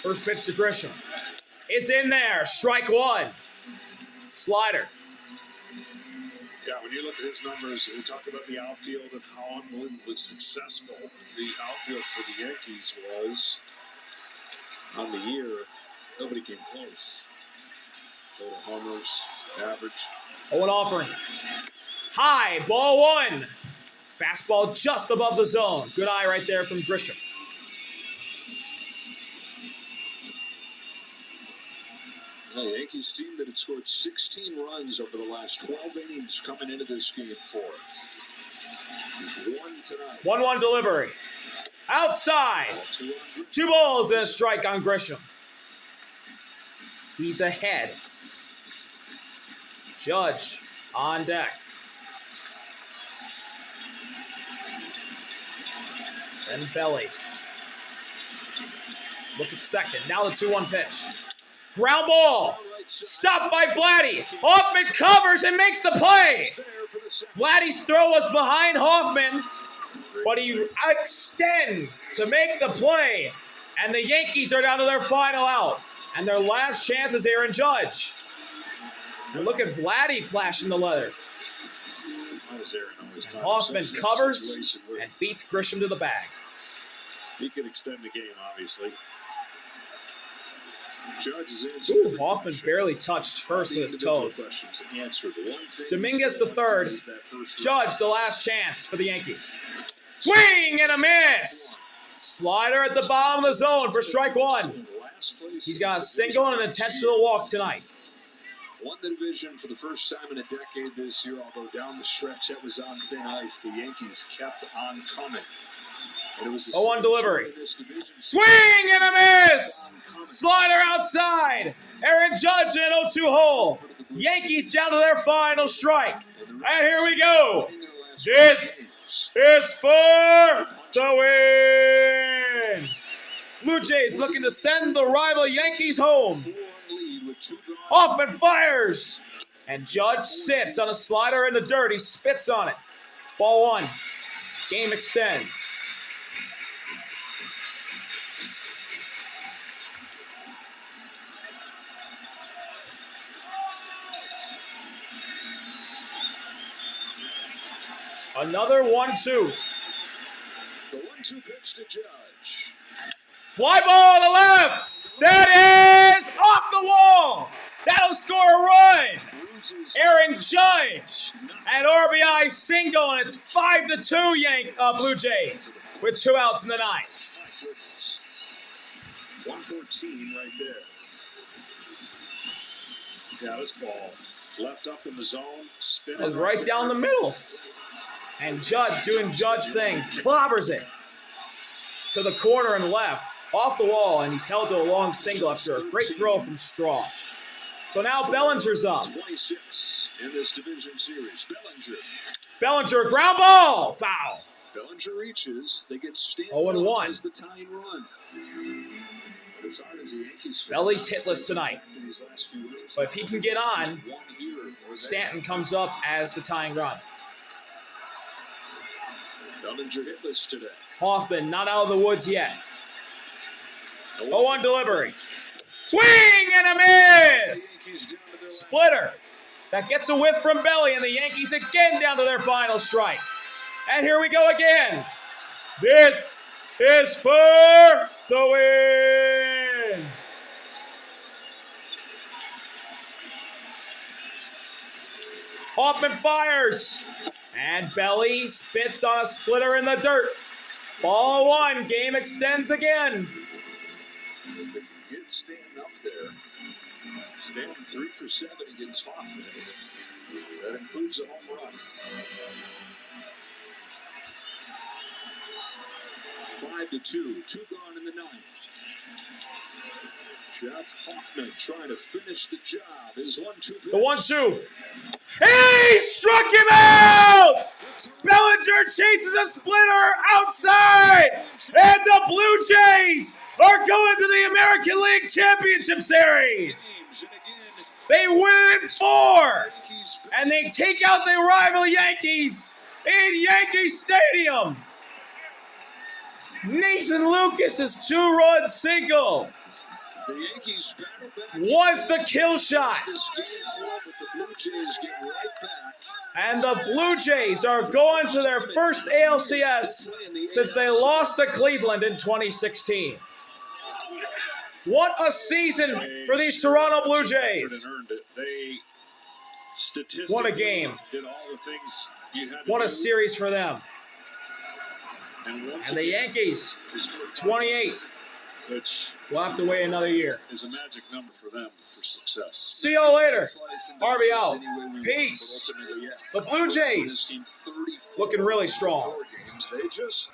[SPEAKER 1] First pitch to Grisham. It's in there. Strike one. Slider.
[SPEAKER 2] Yeah, when you look at his numbers, we talked about the outfield and how unbelievably successful the outfield for the Yankees was on the year. Nobody came close. Total homers, average.
[SPEAKER 1] 0-1 offering. High, ball one. Fastball just above the zone. Good eye right there from Grisham.
[SPEAKER 2] The Yankees team that had scored 16 runs over the last 12 innings coming into this game 4. One tonight.
[SPEAKER 1] 1-1 delivery. Outside. 2 balls and a strike on Grisham. He's ahead. Judge on deck. Then Belly. Look at second. Now the 2-1 pitch. Ground ball. Stopped by Vladdy. Hoffman covers and makes the play. Vladdy's throw was behind Hoffman, but he extends to make the play. And the Yankees are down to their final out. And their last chance is Aaron Judge. And look at Vladdy flashing the leather. And Hoffman covers and beats Grisham to the bag.
[SPEAKER 2] He could extend the game, obviously. Judge is
[SPEAKER 1] Ooh, Hoffman barely touched first with his toes. Dominguez the third. Judge the last chance for the Yankees. Swing and a miss. Slider at the bottom of the zone for strike one. He's got a single and an intentional walk tonight.
[SPEAKER 2] Won the division for the first time in a decade this year, although down the stretch that was on thin ice. The Yankees kept on coming.
[SPEAKER 1] 0-1 delivery. Swing and a miss. Slider outside. Aaron Judge in 0-2 hole. Yankees down to their final strike. And here we go. This is for the win. Blue Jays looking to send the rival Yankees home. Hoffman fires. And Judge sits on a slider in the dirt. He spits on it. Ball one. Game extends. Another 1-2.
[SPEAKER 2] The 1-2 pitch to Judge.
[SPEAKER 1] Fly ball to left. That is off the wall. That'll score a run. Aaron Judge, an RBI single, and it's 5-2 Blue Jays with 2 outs in the ninth.
[SPEAKER 2] 114 right there. Yeah, this ball left up in the zone.
[SPEAKER 1] It was right down the middle. And Judge doing Judge things. Clobbers it to the corner and left. Off the wall, and he's held to a long single after a great throw from Straw. So now Bellinger's up.
[SPEAKER 2] 26 in this division series.
[SPEAKER 1] Bellinger, ground ball. Foul.
[SPEAKER 2] Bellinger reaches. They get Stanton
[SPEAKER 1] 0-1
[SPEAKER 2] as the tying run. As hard as the Yankees
[SPEAKER 1] Belly's hitless tonight. But if he can get on, Stanton comes up as the tying run.
[SPEAKER 2] Bellinger hitless today.
[SPEAKER 1] Hoffman not out of the woods yet. 0-1 delivery. Swing and a miss. Splitter. That gets a whiff from Belly, and the Yankees again down to their final strike. And here we go again. This is for the win. Hoffman fires. And Belly spits on a splitter in the dirt. Ball one. Game extends again.
[SPEAKER 2] get Stanton up there. Stanton 3 for 7 against Hoffman. That includes a home run. 5-2. 2 gone in the ninth. Jeff Hoffman trying to finish the job. His 1-2 pitch.
[SPEAKER 1] The 1-2. He struck him out! Bellinger chases a splitter outside! And the Blue Jays are going to the American League Championship Series! They win in 4! And they take out the rival Yankees in Yankee Stadium! Nathan Lucas's 2-run single
[SPEAKER 2] The Yankees battle back
[SPEAKER 1] was the kill shot.
[SPEAKER 2] this game 4, but the Blue Jays get right back.
[SPEAKER 1] And the Blue Jays are going to their first ALCS since they lost to Cleveland in 2016. What a season for these Toronto Blue Jays.
[SPEAKER 2] They
[SPEAKER 1] What a game.
[SPEAKER 2] did all the things you had to
[SPEAKER 1] What a
[SPEAKER 2] do.
[SPEAKER 1] series for them.
[SPEAKER 2] And
[SPEAKER 1] And the Yankees, 28.
[SPEAKER 2] which
[SPEAKER 1] We'll have to wait another year.
[SPEAKER 2] is a magic number for them for success.
[SPEAKER 1] See y'all later.
[SPEAKER 5] Slice and
[SPEAKER 1] RB
[SPEAKER 5] dice this
[SPEAKER 1] out.
[SPEAKER 5] any way we want,
[SPEAKER 1] Peace.
[SPEAKER 5] but ultimately, yeah.
[SPEAKER 1] The Blue Jays
[SPEAKER 5] Team 34
[SPEAKER 1] looking really strong.
[SPEAKER 5] games. They just